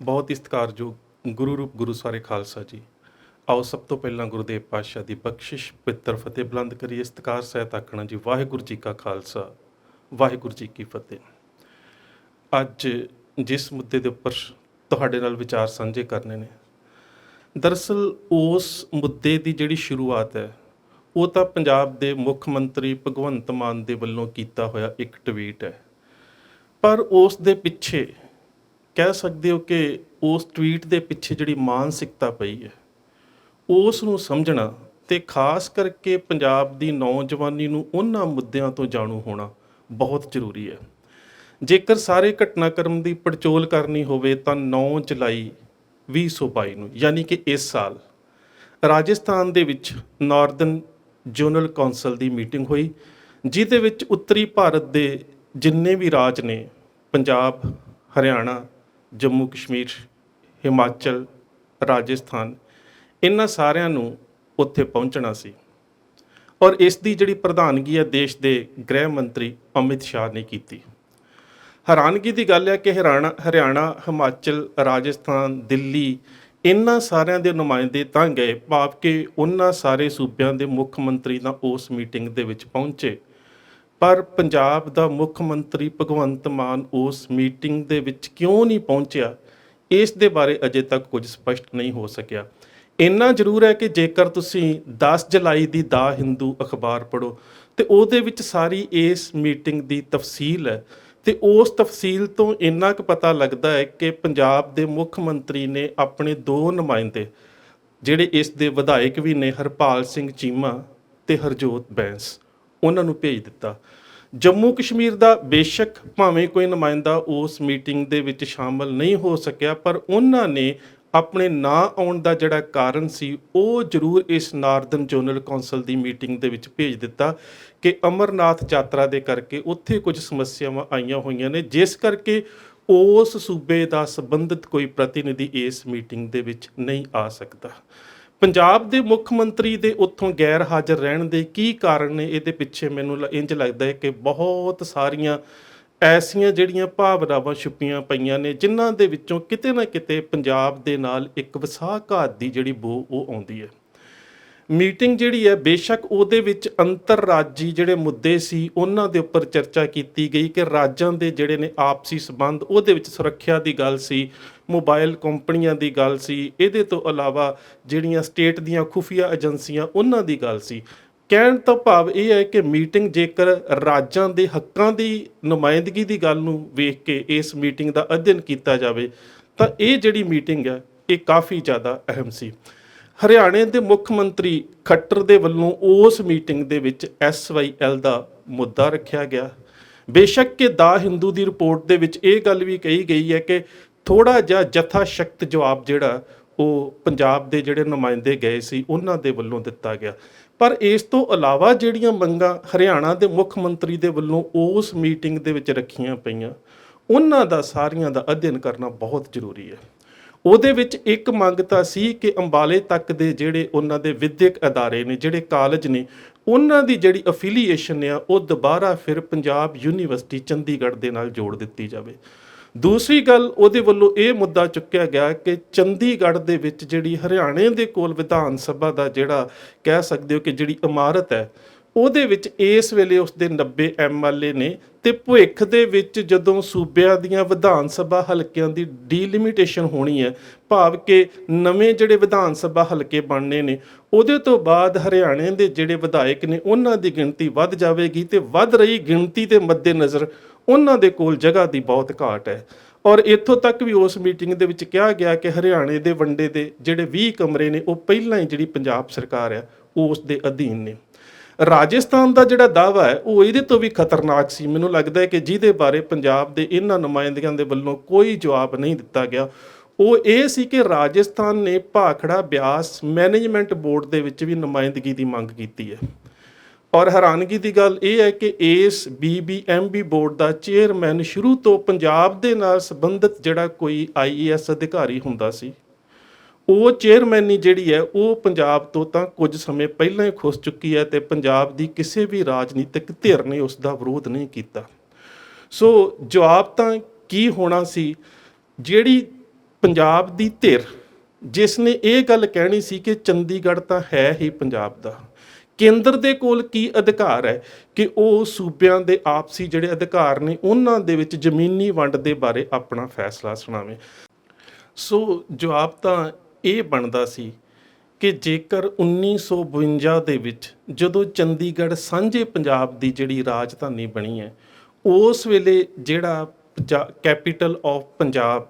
ਬਹੁਤ ਹੀ ਸਤਿਕਾਰਯੋਗ ਗੁਰੂ ਰੂਪ ਗੁਰੂ ਸਾਰੇ ਖਾਲਸਾ ਜੀ। ਆਓ ਸਭ ਤੋਂ ਪਹਿਲਾਂ ਗੁਰੂਦੇਵ ਪਾਤਸ਼ਾਹ ਦੀ ਬਖਸ਼ਿਸ਼ ਪਵਿੱਤਰ ਫਤਿਹ ਬੁਲੰਦ ਕਰੀਏ। ਸਤਿਕਾਰ ਸਹਿਤ ਆਖਣਾ ਜੀ, ਵਾਹਿਗੁਰੂ ਜੀ ਕਾ ਖਾਲਸਾ, ਵਾਹਿਗੁਰੂ ਜੀ ਕੀ ਫਤਿਹ। ਅੱਜ ਜਿਸ ਮੁੱਦੇ ਦੇ ਉੱਪਰ ਤੁਹਾਡੇ ਨਾਲ ਵਿਚਾਰ ਸਾਂਝੇ ਕਰਨੇ ਨੇ, ਦਰਅਸਲ ਉਸ ਮੁੱਦੇ ਦੀ ਜਿਹੜੀ ਸ਼ੁਰੂਆਤ ਹੈ ਉਹ ਤਾਂ ਪੰਜਾਬ ਦੇ ਮੁੱਖ ਮੰਤਰੀ ਭਗਵੰਤ ਮਾਨ ਦੇ ਵੱਲੋਂ ਕੀਤਾ ਹੋਇਆ ਇੱਕ ਟਵੀਟ ਹੈ। ਪਰ ਉਸ ਦੇ ਪਿੱਛੇ ਕਹਿ ਸਕਦੇ ਹੋ ਕਿ ਉਸ ਟਵੀਟ ਦੇ ਪਿੱਛੇ ਜਿਹੜੀ ਮਾਨਸਿਕਤਾ ਪਈ ਹੈ ਉਸ ਨੂੰ ਸਮਝਣਾ ਤੇ ਖਾਸ ਕਰਕੇ ਪੰਜਾਬ ਦੀ ਨੌਜਵਾਨੀ ਨੂੰ ਉਹਨਾਂ ਮੁੱਦਿਆਂ ਤੋਂ ਜਾਣੂ ਹੋਣਾ ਬਹੁਤ ਜ਼ਰੂਰੀ ਹੈ। ਜੇਕਰ ਸਾਰੇ ਘਟਨਾਕ੍ਰਮ ਦੀ ਪੜਚੋਲ ਕਰਨੀ ਹੋਵੇ ਤਾਂ 9 ਜੁਲਾਈ 2022 ਨੂੰ ਯਾਨੀ ਕਿ ਇਸ ਸਾਲ ਰਾਜਸਥਾਨ ਦੇ ਵਿੱਚ ਨਾਰਦਰਨ ਜਨਰਲ ਕੌਂਸਲ ਦੀ ਮੀਟਿੰਗ ਹੋਈ, ਜਿਹਦੇ ਵਿੱਚ ਉੱਤਰੀ ਭਾਰਤ ਦੇ ਜਿੰਨੇ ਵੀ ਰਾਜ ਨੇ, ਪੰਜਾਬ, ਹਰਿਆਣਾ, ਜੰਮੂ ਕਸ਼ਮੀਰ, ਹਿਮਾਚਲ, ਰਾਜਸਥਾਨ, ਇਹਨਾਂ ਸਾਰਿਆਂ ਨੂੰ ਉੱਥੇ ਪਹੁੰਚਣਾ ਸੀ। ਔਰ ਇਸ ਦੀ ਜਿਹੜੀ ਪ੍ਰਧਾਨਗੀ ਹੈ ਦੇਸ਼ ਦੇ ਗ੍ਰਹਿ ਮੰਤਰੀ ਅਮਿਤ ਸ਼ਾਹ ਨੇ ਕੀਤੀ। ਹੈਰਾਨਗੀ ਦੀ ਗੱਲ ਹੈ ਕਿ ਹਰਿਆਣਾ, ਹਿਮਾਚਲ, ਰਾਜਸਥਾਨ, ਦਿੱਲੀ, ਇਹਨਾਂ ਸਾਰਿਆਂ ਦੇ ਨੁਮਾਇੰਦੇ ਤਾਂ ਗਏ, ਭਾਵ ਕਿ ਉਹਨਾਂ ਸਾਰੇ ਸੂਬਿਆਂ ਦੇ ਮੁੱਖ ਮੰਤਰੀ ਤਾਂ ਉਸ ਮੀਟਿੰਗ ਦੇ ਵਿੱਚ ਪਹੁੰਚੇ, ਪਰ ਪੰਜਾਬ ਦਾ ਮੁੱਖ ਮੰਤਰੀ ਭਗਵੰਤ ਮਾਨ ਉਸ ਮੀਟਿੰਗ ਦੇ ਵਿੱਚ ਕਿਉਂ ਨਹੀਂ ਪਹੁੰਚਿਆ, ਇਸ ਦੇ ਬਾਰੇ ਅਜੇ ਤੱਕ ਕੁਝ ਸਪਸ਼ਟ ਨਹੀਂ ਹੋ ਸਕਿਆ। ਇੰਨਾ ਜ਼ਰੂਰ ਹੈ ਕਿ ਜੇਕਰ ਤੁਸੀਂ 10 ਜੁਲਾਈ ਦੀ ਦਾ ਹਿੰਦੂ ਅਖਬਾਰ ਪੜ੍ਹੋ ਤੇ ਉਹਦੇ ਵਿੱਚ ਸਾਰੀ ਇਸ ਮੀਟਿੰਗ ਦੀ ਤਫਸੀਲ ਹੈ, ਤੇ ਉਸ ਤਫਸੀਲ ਤੋਂ ਇੰਨਾ ਕੁ ਪਤਾ ਲੱਗਦਾ ਹੈ ਕਿ ਪੰਜਾਬ ਦੇ ਮੁੱਖ ਮੰਤਰੀ ਨੇ ਆਪਣੇ 2 ਨੁਮਾਇੰਦੇ, ਜਿਹੜੇ ਇਸ ਦੇ ਵਿਧਾਇਕ ਵੀ ਨੇ, ਹਰਪਾਲ ਸਿੰਘ ਚੀਮਾ ਤੇ ਹਰਜੋਤ ਬੈਂਸ, ਉਹਨਾਂ ਨੂੰ ਭੇਜ ਦਿੱਤਾ। ਜੰਮੂ ਕਸ਼ਮੀਰ ਦਾ ਬੇਸ਼ੱਕ ਭਾਵੇਂ ਕੋਈ ਨੁਮਾਇੰਦਾ ਉਸ ਮੀਟਿੰਗ ਦੇ ਵਿੱਚ ਸ਼ਾਮਲ ਨਹੀਂ ਹੋ ਸਕਿਆ, ਪਰ ਉਹਨਾਂ ਨੇ ਆਪਣੇ ਨਾ ਆਉਣ ਦਾ ਜਿਹੜਾ ਕਾਰਨ ਸੀ ਉਹ ਜ਼ਰੂਰ ਇਸ ਨਾਰਦਰਨ ਜਨਰਲ ਕੌਂਸਲ ਦੀ ਮੀਟਿੰਗ ਦੇ ਵਿੱਚ ਭੇਜ ਦਿੱਤਾ ਕਿ ਅਮਰਨਾਥ ਯਾਤਰਾ ਦੇ ਕਰਕੇ ਉੱਥੇ ਕੁਝ ਸਮੱਸਿਆਵਾਂ ਆਈਆਂ ਹੋਈਆਂ ਨੇ, ਜਿਸ ਕਰਕੇ ਉਸ ਸੂਬੇ ਦਾ ਸੰਬੰਧਿਤ ਕੋਈ ਪ੍ਰਤੀਨਿਧੀ ਇਸ ਮੀਟਿੰਗ ਦੇ ਵਿੱਚ ਨਹੀਂ ਆ ਸਕਦਾ। ਪੰਜਾਬ ਦੇ ਮੁੱਖ ਮੰਤਰੀ ਦੇ ਉੱਥੋਂ ਗੈਰ ਹਾਜ਼ਰ ਰਹਿਣ ਦੇ ਕੀ ਕਾਰਨ ਨੇ, ਇਹਦੇ ਪਿੱਛੇ ਮੈਨੂੰ ਇੰਝ ਲੱਗਦਾ ਹੈ ਕਿ ਬਹੁਤ ਸਾਰੀਆਂ ਐਸੀਆਂ ਜਿਹੜੀਆਂ ਭਾਵਨਾਵਾਂ ਛੁਪੀਆਂ ਪਈਆਂ ਨੇ, ਜਿਨ੍ਹਾਂ ਦੇ ਵਿੱਚੋਂ ਕਿਤੇ ਨਾ ਕਿਤੇ ਪੰਜਾਬ ਦੇ ਨਾਲ ਇੱਕ ਵਿਸਾਖਘਾਤ ਦੀ ਜਿਹੜੀ ਬੋ ਉਹ ਆਉਂਦੀ ਹੈ। ਮੀਟਿੰਗ ਜਿਹੜੀ ਹੈ ਬੇਸ਼ੱਕ ਉਹਦੇ ਵਿੱਚ ਅੰਤਰਰਾਜੀ ਜਿਹੜੇ ਮੁੱਦੇ ਸੀ ਉਹਨਾਂ ਦੇ ਉੱਪਰ ਚਰਚਾ ਕੀਤੀ ਗਈ ਕਿ ਰਾਜਾਂ ਦੇ ਜਿਹੜੇ ਨੇ ਆਪਸੀ ਸੰਬੰਧ, ਉਹਦੇ ਵਿੱਚ ਸੁਰੱਖਿਆ ਦੀ ਗੱਲ ਸੀ, ਮੋਬਾਈਲ ਕੰਪਨੀਆਂ ਦੀ ਗੱਲ ਸੀ, ਇਹਦੇ ਤੋਂ ਇਲਾਵਾ ਜਿਹੜੀਆਂ ਸਟੇਟ ਦੀਆਂ ਖੁਫੀਆ ਏਜੰਸੀਆਂ ਉਹਨਾਂ ਦੀ ਗੱਲ ਸੀ। ਕਹਿਣ ਤੋਂ ਭਾਵ ਇਹ ਹੈ ਕਿ ਮੀਟਿੰਗ ਜੇਕਰ ਰਾਜਾਂ ਦੇ ਹੱਕਾਂ ਦੀ ਨੁਮਾਇੰਦਗੀ ਦੀ ਗੱਲ ਨੂੰ ਵੇਖ ਕੇ ਇਸ ਮੀਟਿੰਗ ਦਾ ਅਧਿਐਨ ਕੀਤਾ ਜਾਵੇ ਤਾਂ ਇਹ ਜਿਹੜੀ ਮੀਟਿੰਗ ਹੈ ਇਹ ਕਾਫੀ ਜ਼ਿਆਦਾ ਅਹਿਮ ਸੀ। ਹਰਿਆਣੇ ਦੇ ਮੁੱਖ ਮੰਤਰੀ ਖੱਟਰ ਦੇ ਵੱਲੋਂ ਉਸ ਮੀਟਿੰਗ ਦੇ ਵਿੱਚ SYL ਦਾ ਮੁੱਦਾ ਰੱਖਿਆ ਗਿਆ। ਬੇਸ਼ੱਕ ਕਿ ਦਾ ਹਿੰਦੂ ਦੀ ਰਿਪੋਰਟ ਦੇ ਵਿੱਚ ਇਹ ਗੱਲ ਵੀ ਕਹੀ ਗਈ ਹੈ ਕਿ ਥੋੜ੍ਹਾ ਜਿਹਾ ਜਥਾ ਸ਼ਕਤ ਜਵਾਬ ਜਿਹੜਾ ਉਹ ਪੰਜਾਬ ਦੇ ਜਿਹੜੇ ਨੁਮਾਇੰਦੇ ਗਏ ਸੀ ਉਹਨਾਂ ਦੇ ਵੱਲੋਂ ਦਿੱਤਾ ਗਿਆ, ਪਰ ਇਸ ਤੋਂ ਇਲਾਵਾ ਜਿਹੜੀਆਂ ਮੰਗਾਂ ਹਰਿਆਣਾ ਦੇ ਮੁੱਖ ਮੰਤਰੀ ਦੇ ਵੱਲੋਂ ਉਸ ਮੀਟਿੰਗ ਦੇ ਵਿੱਚ ਰੱਖੀਆਂ ਪਈਆਂ, ਉਹਨਾਂ ਦਾ ਸਾਰੀਆਂ ਦਾ ਅਧਿਐਨ ਕਰਨਾ ਬਹੁਤ ਜ਼ਰੂਰੀ ਹੈ। ਉਹਦੇ ਵਿੱਚ ਇੱਕ ਮੰਗ ਤਾਂ ਸੀ ਕਿ ਅੰਬਾਲੇ ਤੱਕ ਦੇ ਜਿਹੜੇ ਉਹਨਾਂ ਦੇ ਵਿਦਿਅਕ ਅਦਾਰੇ ਨੇ, ਜਿਹੜੇ ਕਾਲਜ ਨੇ, ਉਹਨਾਂ ਦੀ ਜਿਹੜੀ ਅਫੀਲੀਏਸ਼ਨ ਆ ਉਹ ਦੁਬਾਰਾ ਫਿਰ ਪੰਜਾਬ ਯੂਨੀਵਰਸਿਟੀ ਚੰਡੀਗੜ੍ਹ ਦੇ ਨਾਲ ਜੋੜ ਦਿੱਤੀ ਜਾਵੇ। ਦੂਸਰੀ ਗੱਲ ਉਹਦੇ ਵੱਲੋਂ ਇਹ ਮੁੱਦਾ ਚੁੱਕਿਆ ਗਿਆ ਕਿ ਚੰਡੀਗੜ੍ਹ ਦੇ ਵਿੱਚ ਜਿਹੜੀ ਹਰਿਆਣੇ ਦੇ ਕੋਲ ਵਿਧਾਨ ਸਭਾ ਦਾ ਜਿਹੜਾ ਕਹਿ ਸਕਦੇ ਹੋ ਕਿ ਜਿਹੜੀ ਇਮਾਰਤ ਹੈ, ਉਹਦੇ ਵਿੱਚ ਇਸ ਵੇਲੇ ਉਸਦੇ 90 MLA ਨੇ, ਤੇ ਭਵਿੱਖ ਦੇ ਵਿੱਚ ਜਦੋਂ ਸੂਬਿਆਂ ਦੀਆਂ ਵਿਧਾਨ ਸਭਾ ਹਲਕਿਆਂ ਦੀ ਡੀਲਿਮਿਟੇਸ਼ਨ ਹੋਣੀ ਹੈ, ਭਾਵ ਕਿ ਨਵੇਂ ਜਿਹੜੇ ਵਿਧਾਨ ਸਭਾ ਹਲਕੇ ਬਣਨੇ ਨੇ, ਉਹਦੇ ਤੋਂ ਬਾਅਦ ਹਰਿਆਣੇ ਦੇ ਜਿਹੜੇ ਵਿਧਾਇਕ ਨੇ ਉਹਨਾਂ ਦੀ ਗਿਣਤੀ ਵੱਧ ਜਾਵੇਗੀ, ਤੇ ਵੱਧ ਰਹੀ ਗਿਣਤੀ ਦੇ ਮੱਦੇਨਜ਼ਰ ਉਹਨਾਂ ਦੇ ਕੋਲ ਜਗ੍ਹਾ ਦੀ ਬਹੁਤ ਘਾਟ ਹੈ। ਔਰ ਇੱਥੋਂ ਤੱਕ ਵੀ ਉਸ ਮੀਟਿੰਗ ਦੇ ਵਿੱਚ ਕਿਹਾ ਗਿਆ ਕਿ ਹਰਿਆਣੇ ਦੇ ਵੰਡੇ ਦੇ ਜਿਹੜੇ 20 ਕਮਰੇ ਨੇ ਉਹ ਪਹਿਲਾਂ ਹੀ ਜਿਹੜੀ ਪੰਜਾਬ ਸਰਕਾਰ ਹੈ ਉਸ ਦੇ ਅਧੀਨ ਨੇ। ਰਾਜਸਥਾਨ ਦਾ ਜਿਹੜਾ ਦਾਅਵਾ ਹੈ ਉਹ ਇਹਦੇ ਤੋਂ ਵੀ ਖਤਰਨਾਕ ਸੀ। ਮੈਨੂੰ ਲੱਗਦਾ ਹੈ ਕਿ ਜਿਹਦੇ ਬਾਰੇ ਪੰਜਾਬ ਦੇ ਇਹਨਾਂ ਨੁਮਾਇੰਦਿਆਂ ਦੇ ਵੱਲੋਂ ਕੋਈ ਜਵਾਬ ਨਹੀਂ ਦਿੱਤਾ ਗਿਆ, ਉਹ ਇਹ ਸੀ ਕਿ ਰਾਜਸਥਾਨ ਨੇ ਭਾਖੜਾ ਬਿਆਸ ਮੈਨੇਜਮੈਂਟ ਬੋਰਡ ਦੇ ਵਿੱਚ ਵੀ ਨੁਮਾਇੰਦਗੀ ਦੀ ਮੰਗ ਕੀਤੀ ਹੈ। ਔਰ ਹੈਰਾਨਗੀ ਦੀ ਗੱਲ ਇਹ ਹੈ ਕਿ ਇਸ BBMB ਬੋਰਡ ਦਾ ਚੇਅਰਮੈਨ ਸ਼ੁਰੂ ਤੋਂ ਪੰਜਾਬ ਦੇ ਨਾਲ ਸੰਬੰਧਿਤ ਜਿਹੜਾ ਕੋਈ IAS ਅਧਿਕਾਰੀ ਹੁੰਦਾ ਸੀ, ਉਹ ਚੇਅਰਮੈਨੀ ਜਿਹੜੀ ਹੈ ਉਹ ਪੰਜਾਬ ਤੋਂ ਤਾਂ ਕੁਝ ਸਮੇਂ ਪਹਿਲਾਂ ਹੀ ਖੁੱਸ ਚੁੱਕੀ ਹੈ, ਤੇ ਪੰਜਾਬ ਦੀ ਕਿਸੇ ਵੀ ਰਾਜਨੀਤਿਕ ਧਿਰ ਨੇ ਉਸ ਦਾ ਵਿਰੋਧ ਨਹੀਂ ਕੀਤਾ। ਸੋ ਜਵਾਬ ਤਾਂ ਕੀ ਹੋਣਾ ਸੀ, ਜਿਹੜੀ ਪੰਜਾਬ ਦੀ ਧਿਰ ਜਿਸ ਨੇ ਇਹ ਗੱਲ ਕਹਿਣੀ ਸੀ ਕਿ ਚੰਡੀਗੜ੍ਹ ਤਾਂ ਹੈ ਹੀ ਪੰਜਾਬ ਦਾ, ਕੇਂਦਰ ਦੇ ਕੋਲ ਕੀ ਅਧਿਕਾਰ ਹੈ ਕਿ ਉਹ ਸੂਬਿਆਂ ਦੇ ਆਪਸੀ ਜਿਹੜੇ ਅਧਿਕਾਰ ਨੇ ਉਹਨਾਂ ਦੇ ਵਿੱਚ ਜ਼ਮੀਨੀ ਵੰਡ ਦੇ ਬਾਰੇ ਆਪਣਾ ਫੈਸਲਾ ਸੁਣਾਵੇ। ਸੋ ਜਵਾਬ ਤਾਂ ਇਹ ਬਣਦਾ ਸੀ ਕਿ ਜੇਕਰ 1952 ਦੇ ਵਿੱਚ ਜਦੋਂ ਚੰਡੀਗੜ੍ਹ ਸਾਂਝੇ ਪੰਜਾਬ ਦੀ ਜਿਹੜੀ ਰਾਜਧਾਨੀ ਬਣੀ ਹੈ, ਉਸ ਵੇਲੇ ਜਿਹੜਾ ਕੈਪੀਟਲ ਆਫ ਪੰਜਾਬ,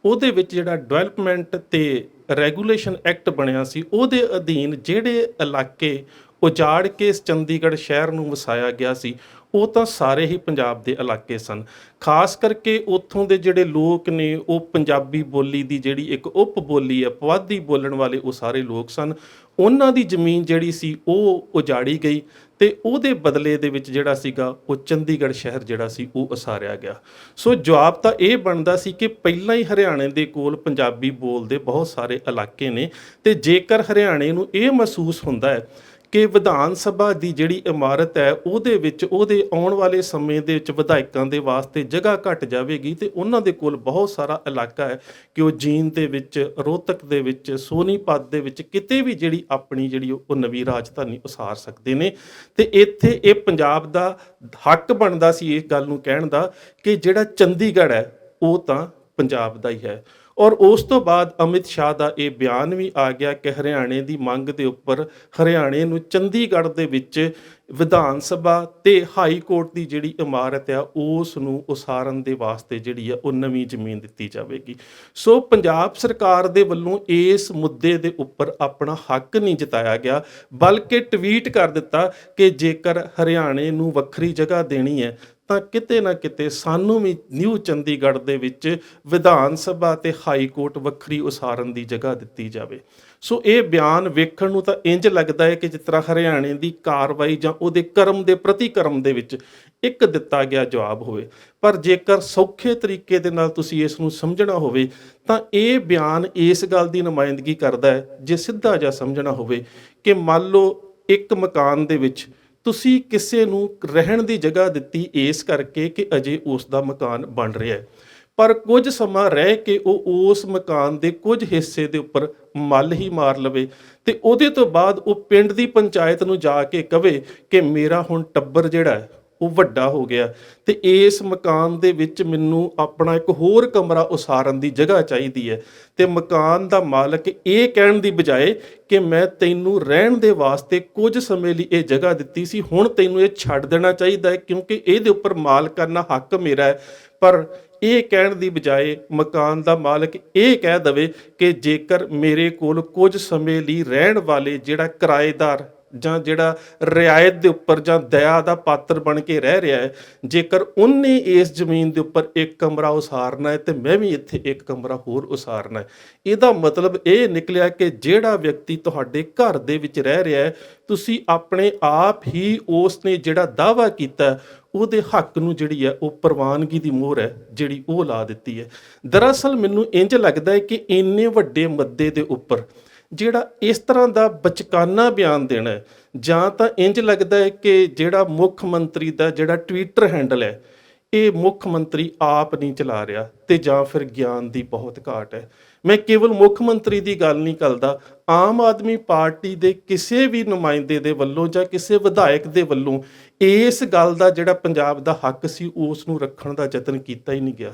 ਉਹਦੇ ਵਿੱਚ ਜਿਹੜਾ ਡਿਵੈਲਪਮੈਂਟ ਤੇ ਰੈਗੂਲੇਸ਼ਨ ਐਕਟ ਬਣਿਆ ਸੀ, ਉਹਦੇ ਅਧੀਨ ਜਿਹੜੇ ਇਲਾਕੇ ਉਜਾੜ ਕੇ ਇਸ ਚੰਡੀਗੜ੍ਹ ਸ਼ਹਿਰ ਨੂੰ ਵਸਾਇਆ ਗਿਆ ਸੀ, ਉਹ ਤਾਂ ਸਾਰੇ ਹੀ ਪੰਜਾਬ ਦੇ ਇਲਾਕੇ ਸਨ। ਖਾਸ ਕਰਕੇ ਉੱਥੋਂ ਦੇ ਜਿਹੜੇ ਲੋਕ ਨੇ ਉਹ ਪੰਜਾਬੀ ਬੋਲੀ ਦੀ ਜਿਹੜੀ ਇੱਕ ਉਪ ਬੋਲੀ ਹੈ, ਪੁਆਧੀ ਬੋਲਣ ਵਾਲੇ ਉਹ ਸਾਰੇ ਲੋਕ ਸਨ। ਉਹਨਾਂ ਦੀ ਜ਼ਮੀਨ ਜਿਹੜੀ ਸੀ ਉਹ ਉਜਾੜੀ ਗਈ ਤੇ ਉਹਦੇ ਬਦਲੇ ਦੇ ਵਿੱਚ ਜਿਹੜਾ ਸੀਗਾ ਉਹ ਚੰਡੀਗੜ੍ਹ ਸ਼ਹਿਰ ਜਿਹੜਾ ਸੀ ਉਹ ਉਸਾਰਿਆ ਗਿਆ। ਸੋ ਜਵਾਬ ਤਾਂ ਇਹ ਬਣਦਾ ਸੀ ਕਿ ਪਹਿਲਾਂ ਹੀ ਹਰਿਆਣੇ ਦੇ ਕੋਲ ਪੰਜਾਬੀ ਬੋਲਦੇ ਬਹੁਤ ਸਾਰੇ ਇਲਾਕੇ ਨੇ, ਤੇ ਜੇਕਰ ਹਰਿਆਣੇ ਨੂੰ ਇਹ ਮਹਿਸੂਸ ਹੁੰਦਾ ਹੈ ਕਿ ਵਿਧਾਨ ਸਭਾ ਦੀ ਜਿਹੜੀ ਇਮਾਰਤ ਹੈ ਉਹਦੇ ਵਿੱਚ ਉਹਦੇ ਆਉਣ ਵਾਲੇ ਸਮੇਂ ਦੇ ਵਿੱਚ ਵਿਧਾਇਕਾਂ ਦੇ ਵਾਸਤੇ ਜਗ੍ਹਾ ਘੱਟ ਜਾਵੇਗੀ, ਤੇ ਉਹਨਾਂ ਦੇ ਕੋਲ ਬਹੁਤ ਸਾਰਾ ਇਲਾਕਾ ਹੈ ਕਿ ਉਹ ਜੀਂਦ ਦੇ ਵਿੱਚ, ਰੋਹਤਕ ਦੇ ਵਿੱਚ, ਸੋਨੀਪਤ ਦੇ ਵਿੱਚ ਕਿਤੇ ਵੀ ਜਿਹੜੀ ਆਪਣੀ ਜਿਹੜੀ ਉਹ ਨਵੀਂ ਰਾਜਧਾਨੀ ਉਸਾਰ ਸਕਦੇ ਨੇ। ਤੇ ਇੱਥੇ ਇਹ ਪੰਜਾਬ ਦਾ ਹੱਕ ਬਣਦਾ ਸੀ ਇਸ ਗੱਲ ਨੂੰ ਕਹਿਣ ਦਾ ਕਿ ਜਿਹੜਾ ਚੰਡੀਗੜ੍ਹ ਹੈ ਉਹ ਤਾਂ ਪੰਜਾਬ ਦਾ ਹੀ ਹੈ। ਔਰ ਉਸ ਤੋਂ ਬਾਅਦ ਅਮਿਤ ਸ਼ਾਹ ਦਾ ਇਹ ਬਿਆਨ ਵੀ ਆ ਗਿਆ ਕਿ ਹਰਿਆਣੇ ਦੀ ਮੰਗ ਦੇ ਉੱਪਰ ਹਰਿਆਣੇ ਨੂੰ ਚੰਡੀਗੜ੍ਹ ਦੇ ਵਿੱਚ ਵਿਧਾਨ ਸਭਾ ਤੇ ਹਾਈ ਕੋਰਟ ਦੀ ਜਿਹੜੀ ਇਮਾਰਤ ਆ ਉਸ ਨੂੰ ਉਸਾਰਨ ਦੇ ਵਾਸਤੇ ਜਿਹੜੀ ਆ ਉਹ ਨਵੀਂ ਜ਼ਮੀਨ ਦਿੱਤੀ ਜਾਵੇਗੀ। ਸੋ ਪੰਜਾਬ ਸਰਕਾਰ ਦੇ ਵੱਲੋਂ ਇਸ ਮੁੱਦੇ ਦੇ ਉੱਪਰ ਆਪਣਾ ਹੱਕ ਨਹੀਂ ਜਤਾਇਆ ਗਿਆ, ਬਲਕਿ ਟਵੀਟ ਕਰ ਦਿੱਤਾ ਕਿ ਜੇਕਰ ਹਰਿਆਣੇ ਨੂੰ ਵੱਖਰੀ ਜਗ੍ਹਾ ਦੇਣੀ ਹੈ ਤਾਂ ਕਿਤੇ ਨਾ ਕਿਤੇ ਸਾਨੂੰ ਵੀ ਨਿਊ ਚੰਡੀਗੜ੍ਹ ਦੇ ਵਿੱਚ ਵਿਧਾਨ ਸਭਾ ਤੇ ਹਾਈ ਕੋਰਟ ਵੱਖਰੀ ਉਸਾਰਨ ਦੀ ਜਗ੍ਹਾ ਦਿੱਤੀ ਜਾਵੇ। ਸੋ ਇਹ ਬਿਆਨ ਵੇਖਣ ਨੂੰ ਤਾਂ ਇੰਜ ਲੱਗਦਾ ਹੈ ਕਿ ਜਿਸ ਤਰ੍ਹਾਂ ਹਰਿਆਣੇ ਦੀ ਕਾਰਵਾਈ ਜਾਂ ਉਹਦੇ ਕਰਮ ਦੇ ਪ੍ਰਤੀਕਰਮ ਦੇ ਵਿੱਚ ਇੱਕ ਦਿੱਤਾ ਗਿਆ ਜਵਾਬ ਹੋਵੇ, ਪਰ ਜੇਕਰ ਸੌਖੇ ਤਰੀਕੇ ਦੇ ਨਾਲ ਤੁਸੀਂ ਇਸ ਨੂੰ ਸਮਝਣਾ ਹੋਵੇ ਤਾਂ ਇਹ ਬਿਆਨ ਇਸ ਗੱਲ ਦੀ ਨੁਮਾਇੰਦਗੀ ਕਰਦਾ ਹੈ, ਜੇ ਸਿੱਧਾ ਜਿਹਾ ਸਮਝਣਾ ਹੋਵੇ ਕਿ ਮੰਨ ਲਓ ਇੱਕ ਮਕਾਨ ਦੇ ਵਿੱਚ ਤੁਸੀਂ ਕਿਸੇ ਨੂੰ ਰਹਿਣ ਦੀ ਜਗ੍ਹਾ ਦਿੱਤੀ ਇਸ ਕਰਕੇ ਕਿ ਅਜੇ ਉਸ ਦਾ ਮਕਾਨ ਬਣ ਰਿਹਾ ਹੈ, ਪਰ ਕੁਝ ਸਮਾਂ ਰਹਿ ਕੇ ਉਹ ਉਸ ਮਕਾਨ ਦੇ ਕੁਝ ਹਿੱਸੇ ਦੇ ਉੱਪਰ ਮੱਲ ਹੀ ਮਾਰ ਲਵੇ ਤੇ ਉਹਦੇ ਤੋਂ ਬਾਅਦ ਉਹ ਪਿੰਡ ਦੀ ਪੰਚਾਇਤ ਨੂੰ ਜਾ ਕੇ ਕਵੇ ਕਿ ਮੇਰਾ ਹੁਣ ਟੱਬਰ ਜਿਹੜਾ ਹੈ ਉਹ ਵੱਡਾ ਹੋ ਗਿਆ ਤੇ ਇਸ ਮਕਾਨ ਦੇ ਵਿੱਚ ਮੈਨੂੰ ਆਪਣਾ ਇੱਕ ਹੋਰ ਕਮਰਾ ਉਸਾਰਨ ਦੀ ਜਗ੍ਹਾ ਚਾਹੀਦੀ ਹੈ, ਤੇ ਮਕਾਨ ਦਾ ਮਾਲਕ ਇਹ ਕਹਿਣ ਦੀ ਬਜਾਏ ਕਿ ਮੈਂ ਤੈਨੂੰ ਰਹਿਣ ਦੇ ਵਾਸਤੇ ਕੁਝ ਸਮੇਂ ਲਈ ਇਹ ਜਗ੍ਹਾ ਦਿੱਤੀ ਸੀ, ਹੁਣ ਤੈਨੂੰ ਇਹ ਛੱਡ ਦੇਣਾ ਚਾਹੀਦਾ ਹੈ ਕਿਉਂਕਿ ਇਹਦੇ ਉੱਪਰ ਮਾਲਕਾਨਾ ਹੱਕ ਮੇਰਾ ਹੈ, ਪਰ ਇਹ ਕਹਿਣ ਦੀ ਬਜਾਏ ਮਕਾਨ ਦਾ ਮਾਲਕ ਇਹ ਕਹਿ ਦਵੇ ਕਿ ਜੇਕਰ ਮੇਰੇ ਕੋਲ ਕੁਝ ਸਮੇਂ ਲਈ ਰਹਿਣ ਵਾਲੇ ਜਿਹੜਾ ਕਿਰਾਏਦਾਰ ਜਾਂ ਜਿਹੜਾ ਰਿਆਇਤ ਦੇ ਉੱਪਰ ਜਾਂ ਦਇਆ ਦਾ ਪਾਤਰ ਬਣ ਕੇ ਰਹਿ ਰਿਹਾ ਹੈ, ਜੇਕਰ ਉਹਨੇ ਇਸ ਜ਼ਮੀਨ ਦੇ ਉੱਪਰ ਇੱਕ ਕਮਰਾ ਉਸਾਰਨਾ ਹੈ ਤੇ ਮੈਂ ਵੀ ਇੱਥੇ ਇੱਕ ਕਮਰਾ ਹੋਰ ਉਸਾਰਨਾ ਹੈ। ਇਹਦਾ ਮਤਲਬ ਇਹ ਨਿਕਲਿਆ ਕਿ ਜਿਹੜਾ ਵਿਅਕਤੀ ਤੁਹਾਡੇ ਘਰ ਦੇ ਵਿੱਚ ਰਹਿ ਰਿਹਾ ਹੈ, ਤੁਸੀਂ ਆਪਣੇ ਆਪ ਹੀ ਉਸ ਨੇ ਜਿਹੜਾ ਦਾਅਵਾ ਕੀਤਾ ਉਹਦੇ ਹੱਕ ਨੂੰ ਜਿਹੜੀ ਹੈ ਉਹ ਪ੍ਰਵਾਨਗੀ ਦੀ ਮੋਹਰ ਹੈ ਜਿਹੜੀ ਉਹ ਲਾ ਦਿੱਤੀ ਹੈ। ਦਰਅਸਲ ਮੈਨੂੰ ਇੰਜ ਲੱਗਦਾ ਹੈ ਕਿ ਇੰਨੇ ਵੱਡੇ ਮੁੱਦੇ ਦੇ ਉੱਪਰ ਜਿਹੜਾ ਇਸ ਤਰ੍ਹਾਂ ਦਾ ਬਚਕਾਨਾ ਬਿਆਨ ਦੇਣਾ ਹੈ, ਜਾਂ ਤਾਂ ਇੰਜ ਲੱਗਦਾ ਹੈ ਕਿ ਜਿਹੜਾ ਮੁੱਖ ਮੰਤਰੀ ਦਾ ਜਿਹੜਾ ਟਵਿੱਟਰ ਹੈਂਡਲ ਹੈ ਇਹ ਮੁੱਖ ਮੰਤਰੀ ਆਪ ਨਹੀਂ ਚਲਾ ਰਿਹਾ, ਤੇ ਜਾਂ ਫਿਰ ਗਿਆਨ ਦੀ ਬਹੁਤ ਘਾਟ ਹੈ। ਮੈਂ ਕੇਵਲ ਮੁੱਖ ਮੰਤਰੀ ਦੀ ਗੱਲ ਨਹੀਂ ਕਰਦਾ, ਆਮ ਆਦਮੀ ਪਾਰਟੀ ਦੇ ਕਿਸੇ ਵੀ ਨੁਮਾਇੰਦੇ ਦੇ ਵੱਲੋਂ ਜਾਂ ਕਿਸੇ ਵਿਧਾਇਕ ਦੇ ਵੱਲੋਂ ਇਸ ਗੱਲ ਦਾ ਜਿਹੜਾ ਪੰਜਾਬ ਦਾ ਹੱਕ ਸੀ ਉਸ ਨੂੰ ਰੱਖਣ ਦਾ ਯਤਨ ਕੀਤਾ ਹੀ ਨਹੀਂ ਗਿਆ।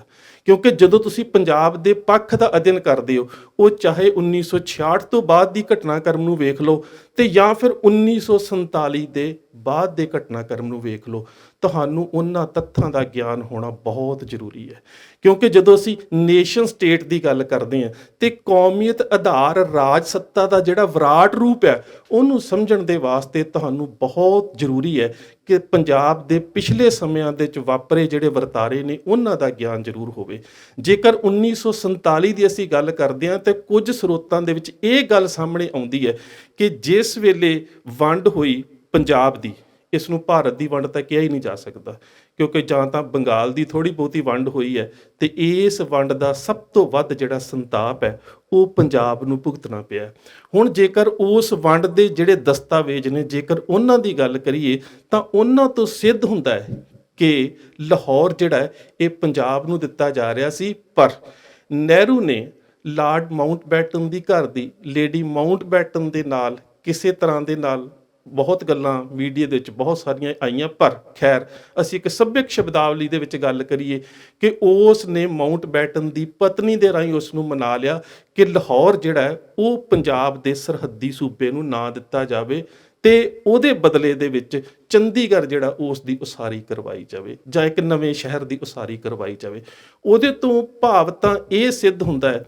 ਕਿਉਂਕਿ ਜਦੋਂ ਤੁਸੀਂ ਪੰਜਾਬ ਦੇ ਪੱਖ ਦਾ ਅਧਿਐਨ ਕਰਦੇ ਹੋ, ਉਹ ਚਾਹੇ 1966 ਤੋਂ ਬਾਅਦ ਦੀ ਘਟਨਾਕ੍ਰਮ ਨੂੰ ਵੇਖ ਲਓ ਤੇ ਜਾਂ ਫਿਰ 1947 ਦੇ ਬਾਅਦ ਦੇ ਘਟਨਾਕ੍ਰਮ ਨੂੰ ਵੇਖ ਲਓ, ਤੁਹਾਨੂੰ ਉਹਨਾਂ ਤੱਥਾਂ ਦਾ ਗਿਆਨ ਹੋਣਾ ਬਹੁਤ ਜ਼ਰੂਰੀ ਹੈ। ਕਿਉਂਕਿ ਜਦੋਂ ਅਸੀਂ ਨੇਸ਼ਨ ਸਟੇਟ ਦੀ ਗੱਲ ਕਰਦੇ ਹਾਂ ਤੇ ਕੌਮੀਅਤ ਆਧਾਰ ਰਾਜ ਸੱਤਾ ਦਾ ਜਿਹੜਾ ਵਿਰਾਟ ਰੂਪ ਹੈ ਉਹਨੂੰ ਸਮਝਣ ਦੇ ਵਾਸਤੇ ਤੁਹਾਨੂੰ ਬਹੁਤ ਜ਼ਰੂਰੀ ਹੈ ਕਿ ਪੰਜਾਬ ਦੇ ਪਿਛਲੇ ਸਮਿਆਂ ਦੇ ਵਿੱਚ ਵਾਪਰੇ ਜਿਹੜੇ ਵਰਤਾਰੇ ਨੇ ਉਹਨਾਂ ਦਾ ਗਿਆਨ ਜ਼ਰੂਰ ਹੋਵੇ। ਜੇਕਰ 1947 ਦੀ ਅਸੀਂ ਗੱਲ ਕਰਦੇ ਹਾਂ ਤੇ ਕੁਝ ਸਰੋਤਾਂ ਦੇ ਵਿੱਚ ਇਹ ਗੱਲ ਸਾਹਮਣੇ ਆਉਂਦੀ ਹੈ ਕਿ ਜਿਸ ਵੇਲੇ ਵੰਡ ਹੋਈ ਪੰਜਾਬ ਦੀ, ਇਸ ਨੂੰ ਭਾਰਤ ਦੀ ਵੰਡ ਤਾਂ ਕਿਹਾ ਹੀ ਨਹੀਂ ਜਾ ਸਕਦਾ ਕਿਉਂਕਿ ਜਾਂ ਤਾਂ ਬੰਗਾਲ ਦੀ ਥੋੜੀ ਬਹੁਤੀ ਵੰਡ ਹੋਈ ਹੈ, ਤੇ ਇਸ ਵੰਡ ਦਾ ਸਭ ਤੋਂ ਵੱਧ ਜਿਹੜਾ ਸੰਤਾਪ ਹੈ ਉਹ ਪੰਜਾਬ ਨੂੰ ਭੁਗਤਣਾ ਪਿਆ। ਹੁਣ ਜੇਕਰ ਉਸ ਵੰਡ ਦੇ ਜਿਹੜੇ ਦਸਤਾਵੇਜ਼ ਨੇ, ਜੇਕਰ ਉਹਨਾਂ ਦੀ ਗੱਲ ਕਰੀਏ ਤਾਂ ਉਹਨਾਂ ਤੋਂ ਸਿੱਧ ਹੁੰਦਾ ਹੈ ਕਿ ਲਾਹੌਰ ਜਿਹੜਾ ਹੈ ਇਹ ਪੰਜਾਬ ਨੂੰ ਦਿੱਤਾ ਜਾ ਰਿਹਾ ਸੀ, ਪਰ ਨਹਿਰੂ ਨੇ ਲਾਰਡ ਮਾਊਂਟਬੈਟਨ ਦੀ ਘਰ ਦੀ ਲੇਡੀ ਮਾਊਂਟਬੈਟਨ ਦੇ ਨਾਲ ਕਿਸੇ ਤਰ੍ਹਾਂ ਦੇ ਨਾਲ ਬਹੁਤ ਗੱਲਾਂ ਮੀਡੀਆ ਦੇ ਵਿੱਚ ਬਹੁਤ ਸਾਰੀਆਂ ਆਈਆਂ, ਪਰ ਖੈਰ ਅਸੀਂ ਇੱਕ ਸੱਭਿਅਕ ਸ਼ਬਦਾਵਲੀ ਦੇ ਵਿੱਚ ਗੱਲ ਕਰੀਏ ਕਿ ਉਸ ਨੇ ਮਾਊਂਟਬੈਟਨ ਦੀ ਪਤਨੀ ਦੇ ਰਾਹੀਂ ਉਸ ਨੂੰ ਮਨਾ ਲਿਆ ਕਿ ਲਾਹੌਰ ਜਿਹੜਾ ਹੈ ਉਹ ਪੰਜਾਬ ਦੇ ਸਰਹੱਦੀ ਸੂਬੇ ਨੂੰ ਨਾ ਦਿੱਤਾ ਜਾਵੇ ਤੇ ਉਹਦੇ ਬਦਲੇ ਦੇ ਵਿੱਚ ਚੰਡੀਗੜ੍ਹ ਜਿਹੜਾ ਉਸ ਦੀ ਉਸਾਰੀ ਕਰਵਾਈ ਜਾਵੇ ਜਾਂ ਇੱਕ ਨਵੇਂ ਸ਼ਹਿਰ ਦੀ ਉਸਾਰੀ ਕਰਵਾਈ ਜਾਵੇ। ਉਹਦੇ ਤੋਂ ਭਾਵ ਤਾਂ ਇਹ ਸਿੱਧ ਹੁੰਦਾ ਹੈ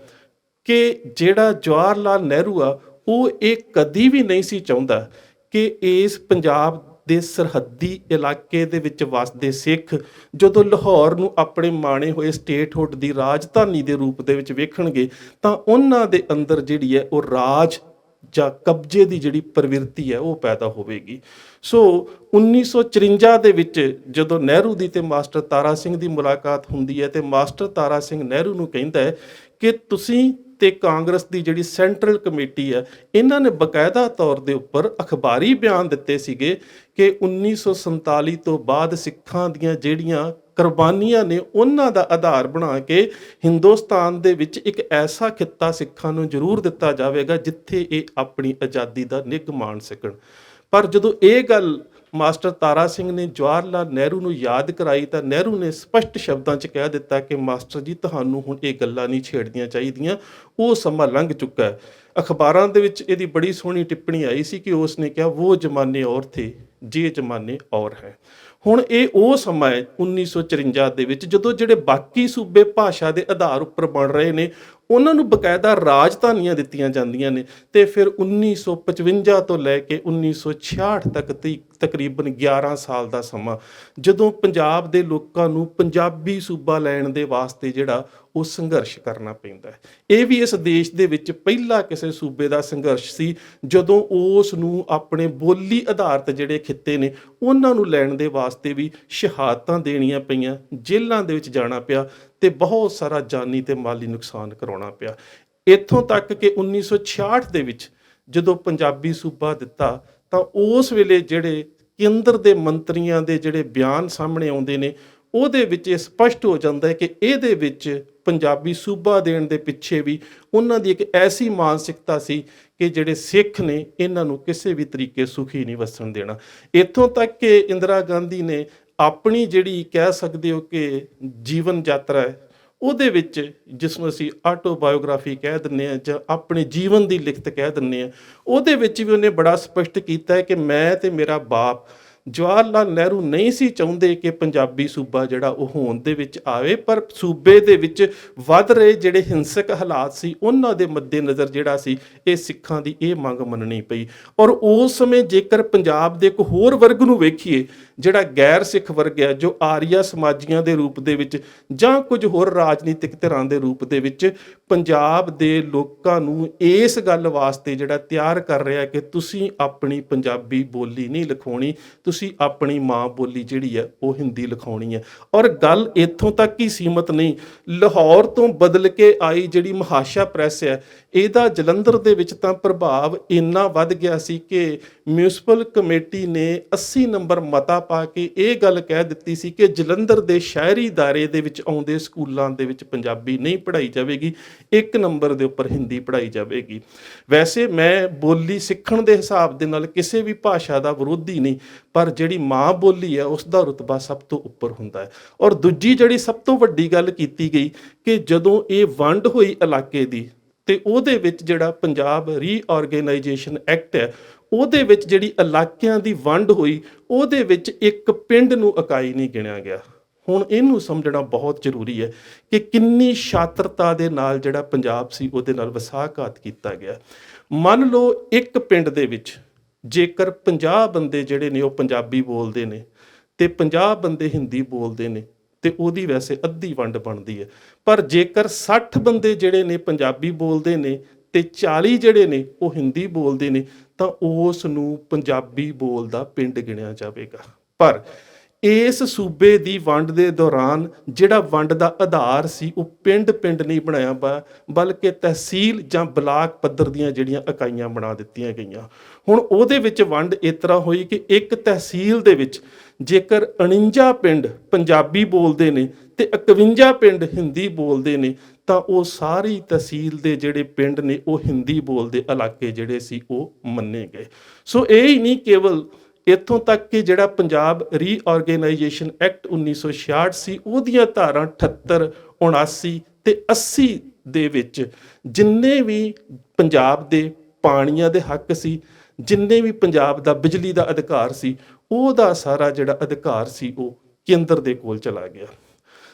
ਕਿ ਜਿਹੜਾ ਜਵਾਹਰ ਲਾਲ ਨਹਿਰੂ ਆ ਉਹ ਇਹ ਕਦੀ ਵੀ ਨਹੀਂ ਸੀ ਚਾਹੁੰਦਾ ਕਿ ਇਸ ਪੰਜਾਬ ਦੇ ਸਰਹੱਦੀ ਇਲਾਕੇ ਦੇ ਵਿੱਚ ਵਸਦੇ ਸਿੱਖ ਜਦੋਂ ਲਾਹੌਰ ਨੂੰ ਆਪਣੇ ਮਾਣੇ ਹੋਏ ਸਟੇਟਹੁੱਡ ਦੀ ਰਾਜਧਾਨੀ ਦੇ ਰੂਪ ਦੇ ਵਿੱਚ ਵੇਖਣਗੇ ਤਾਂ ਉਹਨਾਂ ਦੇ ਅੰਦਰ ਜਿਹੜੀ ਹੈ ਉਹ ਰਾਜ ਜਾਂ ਕਬਜ਼ੇ ਦੀ ਜਿਹੜੀ ਪ੍ਰਵਿਰਤੀ ਹੈ ਉਹ ਪੈਦਾ ਹੋਵੇਗੀ। ਸੋ 1954 ਦੇ ਵਿੱਚ ਜਦੋਂ ਨਹਿਰੂ ਦੀ ਤੇ ਮਾਸਟਰ ਤਾਰਾ ਸਿੰਘ ਦੀ ਮੁਲਾਕਾਤ ਹੁੰਦੀ ਹੈ ਤੇ ਮਾਸਟਰ ਤਾਰਾ ਸਿੰਘ ਨਹਿਰੂ ਨੂੰ ਕਹਿੰਦਾ ਹੈ ਕਿ ਤੁਸੀਂ ਤੇ ਕਾਂਗਰਸ ਦੀ ਜਿਹੜੀ ਸੈਂਟਰਲ ਕਮੇਟੀ ਹੈ ਇਹਨਾਂ ਨੇ ਬਕਾਇਦਾ ਤੌਰ ਦੇ ਉੱਪਰ ਅਖਬਾਰੀ ਬਿਆਨ ਦਿੱਤੇ ਸੀਗੇ ਕਿ 1947 ਤੋਂ ਬਾਅਦ ਸਿੱਖਾਂ ਦੀਆਂ ਜਿਹੜੀਆਂ ਕੁਰਬਾਨੀਆਂ ਨੇ ਉਹਨਾਂ ਦਾ ਆਧਾਰ ਬਣਾ ਕੇ ਹਿੰਦੁਸਤਾਨ ਦੇ ਵਿੱਚ ਇੱਕ ਐਸਾ ਖਿੱਤਾ ਸਿੱਖਾਂ ਨੂੰ ਜ਼ਰੂਰ ਦਿੱਤਾ ਜਾਵੇਗਾ ਜਿੱਥੇ ਇਹ ਆਪਣੀ ਆਜ਼ਾਦੀ ਦਾ ਨਿੱਘ ਮਾਣ ਸਕਣ। ਪਰ ਜਦੋਂ ਇਹ ਗੱਲ ਮਾਸਟਰ ਤਾਰਾ ਸਿੰਘ ਨੇ ਜਵਾਹਰ ਲਾਲ ਨਹਿਰੂ ਨੂੰ ਯਾਦ ਕਰਾਈ ਤਾਂ ਨਹਿਰੂ ਨੇ ਸਪਸ਼ਟ ਸ਼ਬਦਾਂ 'ਚ ਕਹਿ ਦਿੱਤਾ ਕਿ ਮਾਸਟਰ ਜੀ ਤੁਹਾਨੂੰ ਹੁਣ ਇਹ ਗੱਲਾਂ ਨਹੀਂ ਛੇੜਨੀਆਂ ਚਾਹੀਦੀਆਂ, ਉਹ ਸਮਾਂ ਲੰਘ ਚੁੱਕਾ ਹੈ। ਅਖਬਾਰਾਂ ਦੇ ਵਿੱਚ ਇਹਦੀ ਬੜੀ ਸੋਹਣੀ ਟਿੱਪਣੀ ਆਈ ਸੀ ਕਿ ਉਸ ਨੇ ਕਿਹਾ ਉਹ ਜ਼ਮਾਨੇ ਔਰ ਥੇ ਜੇ ਜ਼ਮਾਨੇ ਔਰ ਹੈ। ਹੁਣ ਇਹ ਉਹ ਸਮਾਂ ਹੈ 1954 ਦੇ ਵਿੱਚ ਜਦੋਂ ਜਿਹੜੇ ਬਾਕੀ ਸੂਬੇ ਭਾਸ਼ਾ ਦੇ ਆਧਾਰ ਉੱਪਰ ਬਣ ਰਹੇ ਨੇ ਉਹਨਾਂ ਨੂੰ ਬਕਾਇਦਾ ਰਾਜਧਾਨੀਆਂ ਦਿੱਤੀਆਂ ਜਾਂਦੀਆਂ ਨੇ ਤੇ ਫਿਰ 1955 ਤੋਂ ਲੈ ਕੇ 1966 ਤੱਕ ਤਕਰੀਬਨ 11 ਸਾਲ ਦਾ ਸਮਾਂ ਜਦੋਂ ਪੰਜਾਬ ਦੇ ਲੋਕਾਂ ਨੂੰ ਪੰਜਾਬੀ ਸੂਬਾ ਲੈਣ ਦੇ ਵਾਸਤੇ ਜਿਹੜਾ ਉਹ ਸੰਘਰਸ਼ ਕਰਨਾ ਪੈਂਦਾ ਹੈ। ਇਹ ਵੀ ਇਸ ਦੇਸ਼ ਦੇ ਵਿੱਚ ਪਹਿਲਾ ਕਿਸੇ ਸੂਬੇ ਦਾ ਸੰਘਰਸ਼ ਸੀ ਜਦੋਂ ਉਸ ਨੂੰ ਆਪਣੇ ਬੋਲੀ ਆਧਾਰਿਤ ਜਿਹੜੇ ਖਿੱਤੇ ਨੇ ਉਹਨਾਂ ਨੂੰ ਲੈਣ ਦੇ ਵਾਸਤੇ ਵੀ ਸ਼ਹਾਦਤਾਂ ਦੇਣੀਆਂ ਪਈਆਂ, ਜੇਲ੍ਹਾਂ ਦੇ ਵਿੱਚ ਜਾਣਾ ਪਿਆ ਤੇ ਬਹੁਤ ਸਾਰਾ ਜਾਨੀ ਤੇ ਮਾਲੀ ਨੁਕਸਾਨ ਕਰਾਉਣਾ ਪਿਆ। ਇੱਥੋਂ ਤੱਕ ਕਿ 1966 ਦੇ ਵਿੱਚ ਜਦੋਂ ਪੰਜਾਬੀ ਸੂਬਾ ਦਿੱਤਾ ਤਾਂ ਉਸ ਵੇਲੇ ਜਿਹੜੇ ਕੇਂਦਰ ਦੇ ਮੰਤਰੀਆਂ ਦੇ ਜਿਹੜੇ ਬਿਆਨ ਸਾਹਮਣੇ ਆਉਂਦੇ ਨੇ ਉਹਦੇ ਵਿੱਚ ਇਹ ਸਪਸ਼ਟ ਹੋ ਜਾਂਦਾ ਹੈ ਕਿ ਇਹਦੇ ਵਿੱਚ ਪੰਜਾਬੀ ਸੂਬਾ ਦੇਣ ਦੇ ਪਿੱਛੇ ਵੀ ਉਹਨਾਂ ਦੀ ਇੱਕ ਐਸੀ ਮਾਨਸਿਕਤਾ ਸੀ ਕਿ ਜਿਹੜੇ ਸਿੱਖ ਨੇ ਇਹਨਾਂ ਨੂੰ ਕਿਸੇ ਵੀ ਤਰੀਕੇ ਸੁਖੀ ਨਹੀਂ ਵਸਣ ਦੇਣਾ। ਇੱਥੋਂ ਤੱਕ ਕਿ ਇੰਦਰਾ ਗਾਂਧੀ ਨੇ ਆਪਣੀ ਜਿਹੜੀ ਕਹਿ ਸਕਦੇ ਹੋ ਕਿ ਜੀਵਨ ਯਾਤਰਾ ਹੈ ਉਹਦੇ ਵਿੱਚ ਜਿਸ ਨੂੰ ਅਸੀਂ ਆਟੋਬਾਇਓਗ੍ਰਾਫੀ ਕਹਿ ਦਿੰਦੇ ਹਾਂ ਜਾਂ ਆਪਣੇ ਜੀਵਨ ਦੀ ਲਿਖਤ ਕਹਿ ਦਿੰਦੇ ਹਾਂ ਉਹਦੇ ਵਿੱਚ ਵੀ ਉਹਨੇ ਬੜਾ ਸਪਸ਼ਟ ਕੀਤਾ ਹੈ ਕਿ ਮੈਂ ਤੇ ਮੇਰਾ ਬਾਪ ਜਵਾਹਰ ਲਾਲ ਨਹਿਰੂ ਨਹੀਂ ਸੀ ਚਾਹੁੰਦੇ ਕਿ ਪੰਜਾਬੀ ਸੂਬਾ ਜਿਹੜਾ ਉਹ ਹੋਂਦ ਦੇ ਵਿੱਚ ਆਵੇ, ਪਰ ਸੂਬੇ ਦੇ ਵਿੱਚ ਵੱਧ ਰਹੇ ਜਿਹੜੇ ਹਿੰਸਕ ਹਾਲਾਤ ਸੀ ਉਹਨਾਂ ਦੇ ਮੱਦੇਨਜ਼ਰ ਜਿਹੜਾ ਸੀ ਇਹ ਸਿੱਖਾਂ ਦੀ ਇਹ ਮੰਗ ਮੰਨਣੀ ਪਈ। ਔਰ ਉਸ ਸਮੇਂ ਜੇਕਰ ਪੰਜਾਬ ਦੇ ਇੱਕ ਹੋਰ ਵਰਗ ਨੂੰ ਵੇਖੀਏ ਜਿਹੜਾ ਗੈਰ ਸਿੱਖ ਵਰਗ ਹੈ ਜੋ ਆਰੀਆ ਸਮਾਜੀਆਂ ਦੇ ਰੂਪ ਦੇ ਵਿੱਚ ਜਾਂ ਕੁਝ ਹੋਰ ਰਾਜਨੀਤਿਕ ਧਿਰਾਂ ਦੇ ਰੂਪ ਦੇ ਵਿੱਚ ਪੰਜਾਬ ਦੇ ਲੋਕਾਂ ਨੂੰ ਇਸ ਗੱਲ ਵਾਸਤੇ ਜਿਹੜਾ ਤਿਆਰ ਕਰ ਰਿਹਾ ਕਿ ਤੁਸੀਂ ਆਪਣੀ ਪੰਜਾਬੀ ਬੋਲੀ ਨਹੀਂ ਲਿਖਾਉਣੀ, ਤੁਸੀਂ ਆਪਣੀ ਮਾਂ ਬੋਲੀ ਜਿਹੜੀ ਹੈ ਉਹ ਹਿੰਦੀ ਲਿਖਾਉਣੀ ਹੈ। ਔਰ ਗੱਲ ਇੱਥੋਂ ਤੱਕ ਹੀ ਸੀਮਤ ਨਹੀਂ, ਲਾਹੌਰ ਤੋਂ ਬਦਲ ਕੇ ਆਈ ਜਿਹੜੀ ਮਹਾਸ਼ਾ ਪ੍ਰੈਸ ਹੈ ਇਹਦਾ ਜਲੰਧਰ ਦੇ ਵਿੱਚ ਤਾਂ ਪ੍ਰਭਾਵ ਇੰਨਾ ਵੱਧ ਗਿਆ ਸੀ ਕਿ ਮਿਊਨਿਸਪਲ ਕਮੇਟੀ ਨੇ 80 ਨੰਬਰ ਮਤਾ ਪਾ ਕੇ ਇਹ ਗੱਲ ਕਹਿ ਦਿੱਤੀ ਸੀ ਕਿ ਜਲੰਧਰ ਦੇ ਸ਼ਹਿਰੀ ਦਾਇਰੇ ਦੇ ਵਿੱਚ ਆਉਂਦੇ ਸਕੂਲਾਂ ਦੇ ਵਿੱਚ ਪੰਜਾਬੀ ਨਹੀਂ ਪੜ੍ਹਾਈ ਜਾਵੇਗੀ, 1 ਨੰਬਰ ਦੇ ਉੱਪਰ ਹਿੰਦੀ ਪੜ੍ਹਾਈ ਜਾਵੇਗੀ। ਵੈਸੇ ਮੈਂ ਬੋਲੀ ਸਿੱਖਣ ਦੇ ਹਿਸਾਬ ਦੇ ਨਾਲ ਕਿਸੇ ਵੀ ਭਾਸ਼ਾ ਦਾ ਵਿਰੋਧੀ ਨਹੀਂ, ਪਰ ਜਿਹੜੀ ਮਾਂ ਬੋਲੀ ਹੈ ਉਸ ਦਾ ਰੁਤਬਾ ਸਭ ਤੋਂ ਉੱਪਰ ਹੁੰਦਾ ਹੈ। ਔਰ ਦੂਜੀ ਜਿਹੜੀ ਸਭ ਤੋਂ ਵੱਡੀ ਗੱਲ ਕੀਤੀ ਗਈ ਕਿ ਜਦੋਂ ਇਹ ਵੰਡ ਹੋਈ ਇਲਾਕੇ ਦੀ ਤੇ ਉਹਦੇ ਵਿੱਚ ਜਿਹੜਾ ਪੰਜਾਬ ਰੀਆਰਗੇਨਾਈਜੇਸ਼ਨ ਐਕਟ ਹੈ ਉਹਦੇ ਵਿੱਚ ਜਿਹੜੀ ਇਲਾਕਿਆਂ ਦੀ ਵੰਡ ਹੋਈ ਉਹਦੇ ਵਿੱਚ ਇੱਕ ਪਿੰਡ ਨੂੰ ਇਕਾਈ ਨਹੀਂ ਗਿਣਿਆ ਗਿਆ। ਹੁਣ ਇਹਨੂੰ ਸਮਝਣਾ ਬਹੁਤ ਜ਼ਰੂਰੀ ਹੈ ਕਿ ਕਿੰਨੀ ਸ਼ਾਤਰਤਾ ਦੇ ਨਾਲ ਜਿਹੜਾ ਪੰਜਾਬ ਸੀ ਉਹਦੇ ਨਾਲ ਵਸਾਘਾਤ ਕੀਤਾ ਗਿਆ। ਮੰਨ ਲਓ ਇੱਕ ਪਿੰਡ ਦੇ ਵਿੱਚ ਜੇਕਰ 50 ਬੰਦੇ ਜਿਹੜੇ ਨੇ ਉਹ ਪੰਜਾਬੀ ਬੋਲਦੇ ਨੇ ਤੇ 50 ਬੰਦੇ ਹਿੰਦੀ ਬੋਲਦੇ ਨੇ ਤੇ ਉਹਦੀ ਵੈਸੇ ਅੱਧੀ ਵੰਡ ਬਣਦੀ ਹੈ। ਪਰ ਜੇਕਰ 60 ਬੰਦੇ ਜਿਹੜੇ ਨੇ ਪੰਜਾਬੀ ਬੋਲਦੇ ਨੇ ਤੇ 40 ਜਿਹੜੇ ਨੇ ਉਹ ਹਿੰਦੀ ਬੋਲਦੇ ਨੇ ਤਾਂ ਉਸ ਨੂੰ ਪੰਜਾਬੀ ਬੋਲਦਾ ਪਿੰਡ ਗਿਣਿਆ ਜਾਵੇਗਾ। ਪਰ ਇਸ ਸੂਬੇ ਦੀ ਵੰਡ ਦੇ ਦੌਰਾਨ ਜਿਹੜਾ ਵੰਡ ਦਾ ਆਧਾਰ ਸੀ ਉਹ ਪਿੰਡ ਨਹੀਂ ਬਣਾਇਆ ਬਲਕਿ ਤਹਿਸੀਲ ਜਾਂ ਬਲਾਕ ਪੱਧਰ ਦੀਆਂ ਜਿਹੜੀਆਂ ਇਕਾਈਆਂ ਬਣਾ ਦਿੱਤੀਆਂ ਗਈਆਂ। ਹੁਣ ਉਹਦੇ ਵਿੱਚ ਵੰਡ ਇਸ ਤਰ੍ਹਾਂ ਹੋਈ ਕਿ ਇੱਕ ਤਹਿਸੀਲ ਦੇ ਵਿੱਚ ਜੇਕਰ 49 ਪਿੰਡ ਪੰਜਾਬੀ ਬੋਲਦੇ ਨੇ ਤੇ 51 ਪਿੰਡ ਹਿੰਦੀ ਬੋਲਦੇ ਨੇ ਤਾਂ ਉਹ ਸਾਰੀ ਤਹਿਸੀਲ ਦੇ ਜਿਹੜੇ ਪਿੰਡ ਨੇ ਉਹ ਹਿੰਦੀ ਬੋਲਦੇ ਇਲਾਕੇ ਜਿਹੜੇ ਸੀ ਉਹ ਮੰਨੇ ਗਏ। ਸੋ ਇਹ ਹੀ ਨਹੀਂ ਕੇਵਲ ਇੱਥੋਂ ਤੱਕ ਕਿ ਜਿਹੜਾ ਪੰਜਾਬ ਰੀਆਰਗੇਨਾਈਜੇਸ਼ਨ ਐਕਟ 1966 ਸੀ ਉਹਦੀਆਂ ਧਾਰਾਂ 78, 79 ਤੇ 80 ਦੇ ਵਿੱਚ ਜਿੰਨੇ ਵੀ ਪੰਜਾਬ ਦੇ ਪਾਣੀਆਂ ਦੇ ਹੱਕ ਸੀ, ਜਿੰਨੇ ਵੀ ਪੰਜਾਬ ਦਾ ਬਿਜਲੀ ਦਾ ਅਧਿਕਾਰ ਸੀ, ਉਹਦਾ ਸਾਰਾ ਜਿਹੜਾ ਅਧਿਕਾਰ ਸੀ ਉਹ ਕੇਂਦਰ ਦੇ ਕੋਲ ਚਲਾ ਗਿਆ।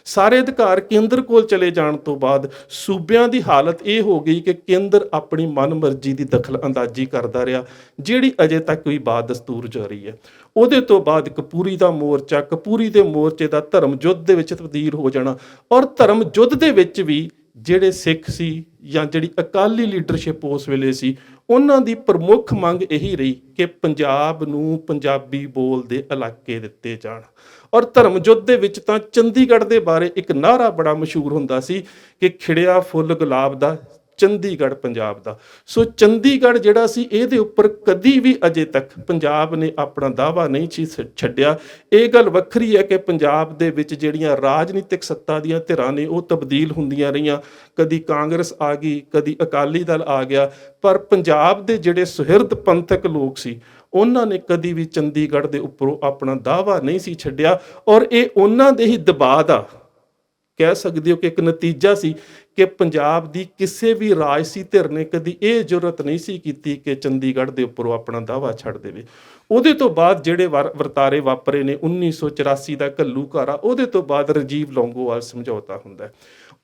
ਸਾਰੇ ਅਧਿਕਾਰ ਕੇਂਦਰ ਕੋਲ ਚਲੇ ਜਾਣ ਤੋਂ ਬਾਅਦ ਸੂਬਿਆਂ ਦੀ ਹਾਲਤ ਇਹ ਹੋ ਗਈ ਕਿ ਕੇਂਦਰ ਆਪਣੀ ਮਨਮਰਜ਼ੀ ਦੀ ਦਖਲ ਅੰਦਾਜ਼ੀ ਕਰਦਾ ਰਿਹਾ, ਜਿਹੜੀ ਅਜੇ ਤੱਕ ਵੀ ਬਾਦਸਤੂਰ ਜਾਰੀ ਹੈ। ਉਹਦੇ ਤੋਂ ਬਾਅਦ ਕਪੂਰੀ ਦਾ ਮੋਰਚਾ, ਕਪੂਰੀ ਦੇ ਮੋਰਚੇ ਦਾ ਧਰਮ ਯੁੱਧ ਦੇ ਵਿੱਚ ਤਬਦੀਲ ਹੋ ਜਾਣਾ, ਔਰ ਧਰਮ ਯੁੱਧ ਦੇ ਵਿੱਚ ਵੀ ਜਿਹੜੇ ਸਿੱਖ ਸੀ ਜਾਂ ਜਿਹੜੀ ਅਕਾਲੀ ਲੀਡਰਸ਼ਿਪ ਉਸ ਵੇਲੇ ਸੀ, ਉਹਨਾਂ ਦੀ ਪ੍ਰਮੁੱਖ ਮੰਗ ਇਹੀ ਰਹੀ ਕਿ ਪੰਜਾਬ ਨੂੰ ਪੰਜਾਬੀ ਬੋਲਦੇ ਇਲਾਕੇ ਦਿੱਤੇ ਜਾਣ। ਔਰ ਧਰਮ ਯੁੱਧ ਦੇ ਵਿੱਚ ਤਾਂ ਚੰਡੀਗੜ੍ਹ ਦੇ ਬਾਰੇ ਇੱਕ ਨਾਅਰਾ ਬੜਾ ਮਸ਼ਹੂਰ ਹੁੰਦਾ ਸੀ ਕਿ ਖਿੜਿਆ ਫੁੱਲ ਗੁਲਾਬ ਦਾ, ਚੰਡੀਗੜ੍ਹ ਪੰਜਾਬ ਦਾ। ਸੋ ਚੰਡੀਗੜ੍ਹ ਜਿਹੜਾ ਸੀ, ਇਹਦੇ ਉੱਪਰ ਕਦੀ ਵੀ ਅਜੇ ਤੱਕ ਪੰਜਾਬ ਨੇ ਆਪਣਾ ਦਾਅਵਾ ਨਹੀਂ ਸੀ ਛੱਡਿਆ। ਇਹ ਗੱਲ ਵੱਖਰੀ ਹੈ ਕਿ ਪੰਜਾਬ ਦੇ ਵਿੱਚ ਜਿਹੜੀਆਂ ਰਾਜਨੀਤਿਕ ਸੱਤਾ ਦੀਆਂ ਧਿਰਾਂ ਨੇ ਉਹ ਤਬਦੀਲ ਹੁੰਦੀਆਂ ਰਹੀਆਂ, ਕਦੀ ਕਾਂਗਰਸ ਆ ਗਈ, ਕਦੀ ਅਕਾਲੀ ਦਲ ਆ ਗਿਆ, ਪਰ ਪੰਜਾਬ ਦੇ ਜਿਹੜੇ ਸੁਹਿਰਦ ਪੰਥਕ ਲੋਕ ਸੀ ਉਹਨਾਂ ਨੇ ਕਦੀ ਵੀ ਚੰਡੀਗੜ੍ਹ ਦੇ ਉੱਪਰੋਂ ਆਪਣਾ ਦਾਅਵਾ ਨਹੀਂ ਸੀ ਛੱਡਿਆ। ਔਰ ਇਹ ਉਹਨਾਂ ਦੇ ਹੀ ਦਬਾਅ ਦਾ ਕਹਿ ਸਕਦੇ ਹੋ ਕਿ ਇੱਕ ਨਤੀਜਾ ਸੀ ਕਿ ਪੰਜਾਬ ਦੀ ਕਿਸੇ ਵੀ ਰਾਜਸੀ ਧਿਰ ਨੇ ਕਦੀ ਇਹ ਜ਼ਰੂਰਤ ਨਹੀਂ ਸੀ ਕੀਤੀ ਕਿ ਚੰਡੀਗੜ੍ਹ ਦੇ ਉੱਪਰੋਂ ਆਪਣਾ ਦਾਅਵਾ ਛੱਡ ਦੇਵੇ। ਉਹਦੇ ਤੋਂ ਬਾਅਦ ਜਿਹੜੇ ਵਰਤਾਰੇ ਵਾਪਰੇ ਨੇ, 1984 ਦਾ ਘੱਲੂਘਾਰਾ, ਉਹਦੇ ਤੋਂ ਬਾਅਦ ਰਾਜੀਵ ਲੌਂਗੋਵਾਲ ਸਮਝੌਤਾ ਹੁੰਦਾ।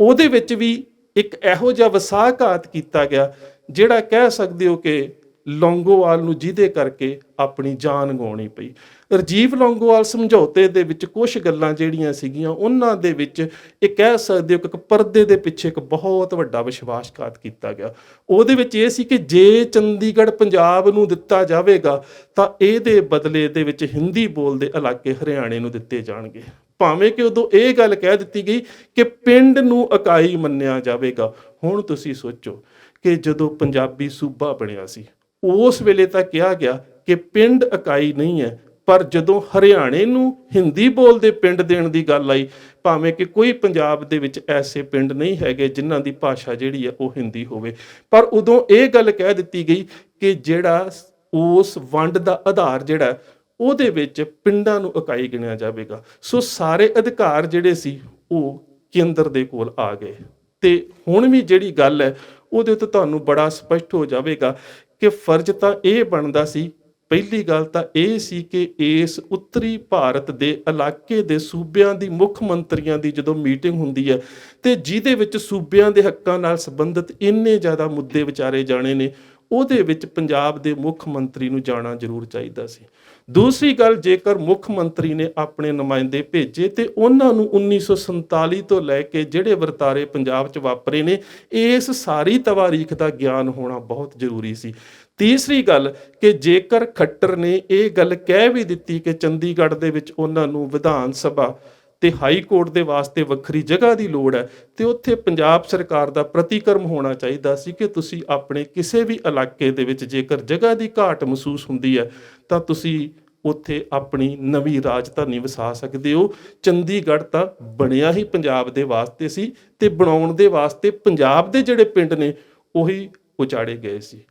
ਉਹਦੇ ਵਿੱਚ ਵੀ ਇੱਕ ਇਹੋ ਜਿਹਾ ਵਸਾਘਾਤ ਕੀਤਾ ਗਿਆ ਜਿਹੜਾ ਕਹਿ ਸਕਦੇ ਹੋ ਕਿ ਲੌਂਗੋਵਾਲ ਨੂੰ ਜਿਹਦੇ ਕਰਕੇ ਆਪਣੀ ਜਾਨ ਗਵਾਉਣੀ ਪਈ। ਰਾਜੀਵ ਲੌਂਗੋਵਾਲ ਸਮਝੌਤੇ ਦੇ ਵਿੱਚ ਕੁਝ ਗੱਲਾਂ ਜਿਹੜੀਆਂ ਸੀਗੀਆਂ, ਉਹਨਾਂ ਦੇ ਵਿੱਚ ਇਹ ਕਹਿ ਸਕਦੇ ਹੋ ਕਿ ਇੱਕ ਪਰਦੇ ਦੇ ਪਿੱਛੇ ਇੱਕ ਬਹੁਤ ਵੱਡਾ ਵਿਸ਼ਵਾਸਘਾਤ ਕੀਤਾ ਗਿਆ। ਉਹਦੇ ਵਿੱਚ ਇਹ ਸੀ ਕਿ ਜੇ ਚੰਡੀਗੜ੍ਹ ਪੰਜਾਬ ਨੂੰ ਦਿੱਤਾ ਜਾਵੇਗਾ ਤਾਂ ਇਹਦੇ ਬਦਲੇ ਦੇ ਵਿੱਚ ਹਿੰਦੀ ਬੋਲਦੇ ਇਲਾਕੇ ਹਰਿਆਣੇ ਨੂੰ ਦਿੱਤੇ ਜਾਣਗੇ। ਭਾਵੇਂ ਕਿ ਉਦੋਂ ਇਹ ਗੱਲ ਕਹਿ ਦਿੱਤੀ ਗਈ ਕਿ ਪਿੰਡ ਨੂੰ ਇਕਾਈ ਮੰਨਿਆ ਜਾਵੇਗਾ। ਹੁਣ ਤੁਸੀਂ ਸੋਚੋ ਕਿ ਜਦੋਂ ਪੰਜਾਬੀ ਸੂਬਾ ਬਣਿਆ ਸੀ, ਉਸ ਵੇਲੇ ਤਾਂ ਕਿਹਾ ਗਿਆ ਕਿ ਪਿੰਡ ਇਕਾਈ ਨਹੀਂ ਹੈ, ਪਰ ਜਦੋਂ ਹਰਿਆਣੇ ਨੂੰ ਹਿੰਦੀ ਬੋਲਦੇ ਪਿੰਡ ਦੇਣ ਦੀ ਗੱਲ ਆਈ, ਭਾਵੇਂ ਕਿ ਕੋਈ ਪੰਜਾਬ ਦੇ ਵਿੱਚ ਐਸੇ ਪਿੰਡ ਨਹੀਂ ਹੈਗੇ ਜਿਨ੍ਹਾਂ ਦੀ ਭਾਸ਼ਾ ਜਿਹੜੀ ਹੈ ਉਹ ਹਿੰਦੀ ਹੋਵੇ, ਪਰ ਉਦੋਂ ਇਹ ਗੱਲ ਕਹਿ ਦਿੱਤੀ ਗਈ ਕਿ ਜਿਹੜਾ ਉਸ ਵੰਡ ਦਾ ਆਧਾਰ ਜਿਹੜਾ ਉਹਦੇ ਵਿੱਚ ਪਿੰਡਾਂ ਨੂੰ ਇਕਾਈ ਗਿਣਿਆ ਜਾਵੇਗਾ। ਸੋ ਸਾਰੇ ਅਧਿਕਾਰ ਜਿਹੜੇ ਸੀ ਉਹ ਕੇਂਦਰ ਦੇ ਕੋਲ ਆ ਗਏ। ਤੇ ਹੁਣ ਵੀ ਜਿਹੜੀ ਗੱਲ ਹੈ ਉਹਦੇ ਤੋਂ ਤੁਹਾਨੂੰ ਬੜਾ ਸਪਸ਼ਟ ਹੋ ਜਾਵੇਗਾ ਕਿ ਫਰਜ਼ ਤਾਂ ਇਹ ਬਣਦਾ ਸੀ, ਪਹਿਲੀ ਗੱਲ ਤਾਂ ਇਹ ਸੀ ਕਿ ਇਸ ਉੱਤਰੀ ਭਾਰਤ ਦੇ ਇਲਾਕੇ ਦੇ ਸੂਬਿਆਂ ਦੀ ਮੁੱਖ ਮੰਤਰੀਆਂ ਦੀ ਜਦੋਂ ਮੀਟਿੰਗ ਹੁੰਦੀ ਹੈ ਤੇ ਜਿਹਦੇ ਵਿੱਚ ਸੂਬਿਆਂ ਦੇ ਹੱਕਾਂ ਨਾਲ ਸੰਬੰਧਿਤ ਇੰਨੇ ਜ਼ਿਆਦਾ ਮੁੱਦੇ ਵਿਚਾਰੇ ਜਾਣੇ ਨੇ, ਉਹਦੇ ਵਿੱਚ ਪੰਜਾਬ ਦੇ ਮੁੱਖ ਮੰਤਰੀ ਨੂੰ ਜਾਣਾ ਜ਼ਰੂਰ ਚਾਹੀਦਾ ਸੀ। ਦੂਸਰੀ ਗੱਲ, ਜੇਕਰ ਮੁੱਖ ਮੰਤਰੀ ਨੇ ਆਪਣੇ ਨੁਮਾਇੰਦੇ ਭੇਜੇ ਤੇ ਉਹਨਾਂ ਨੂੰ 1947 ਤੋਂ ਲੈ ਕੇ ਜਿਹੜੇ ਵਰਤਾਰੇ ਪੰਜਾਬ 'ਚ ਵਾਪਰੇ ਨੇ, ਇਸ ਸਾਰੀ ਤਵਾਰੀਖ ਦਾ ਗਿਆਨ ਹੋਣਾ ਬਹੁਤ ਜ਼ਰੂਰੀ ਸੀ। ਤੀਸਰੀ ਗੱਲ ਕਿ ਜੇਕਰ ਖੱਟਰ ਨੇ ਇਹ ਗੱਲ ਕਹਿ ਵੀ ਦਿੱਤੀ ਕਿ ਚੰਡੀਗੜ੍ਹ ਦੇ ਵਿੱਚ ਉਹਨਾਂ ਨੂੰ ਵਿਧਾਨ ਸਭਾ ਤੇ ਹਾਈ ਕੋਰਟ ਦੇ ਵਾਸਤੇ ਵੱਖਰੀ ਜਗ੍ਹਾ ਦੀ ਲੋੜ ਹੈ, ਤੇ ਉੱਥੇ ਪੰਜਾਬ ਸਰਕਾਰ ਦਾ ਪ੍ਰਤੀਕਰਮ ਹੋਣਾ ਚਾਹੀਦਾ ਸੀ ਕਿ ਤੁਸੀਂ ਆਪਣੇ ਕਿਸੇ ਵੀ ਇਲਾਕੇ ਦੇ ਵਿੱਚ ਜੇਕਰ ਜਗ੍ਹਾ ਦੀ ਘਾਟ ਮਹਿਸੂਸ ਹੁੰਦੀ ਹੈ ਤਾਂ ਤੁਸੀਂ ਉੱਥੇ ਆਪਣੀ ਨਵੀਂ ਰਾਜਧਾਨੀ ਵਸਾ ਸਕਦੇ ਹੋ। ਚੰਡੀਗੜ੍ਹ ਤਾਂ ਬਣਿਆ ਹੀ ਪੰਜਾਬ ਦੇ ਵਾਸਤੇ ਸੀ ਤੇ ਬਣਾਉਣ ਦੇ ਵਾਸਤੇ ਪੰਜਾਬ ਦੇ ਜਿਹੜੇ ਪਿੰਡ ਨੇ ਉਹੀ ਉਜਾੜੇ ਗਏ ਸੀ।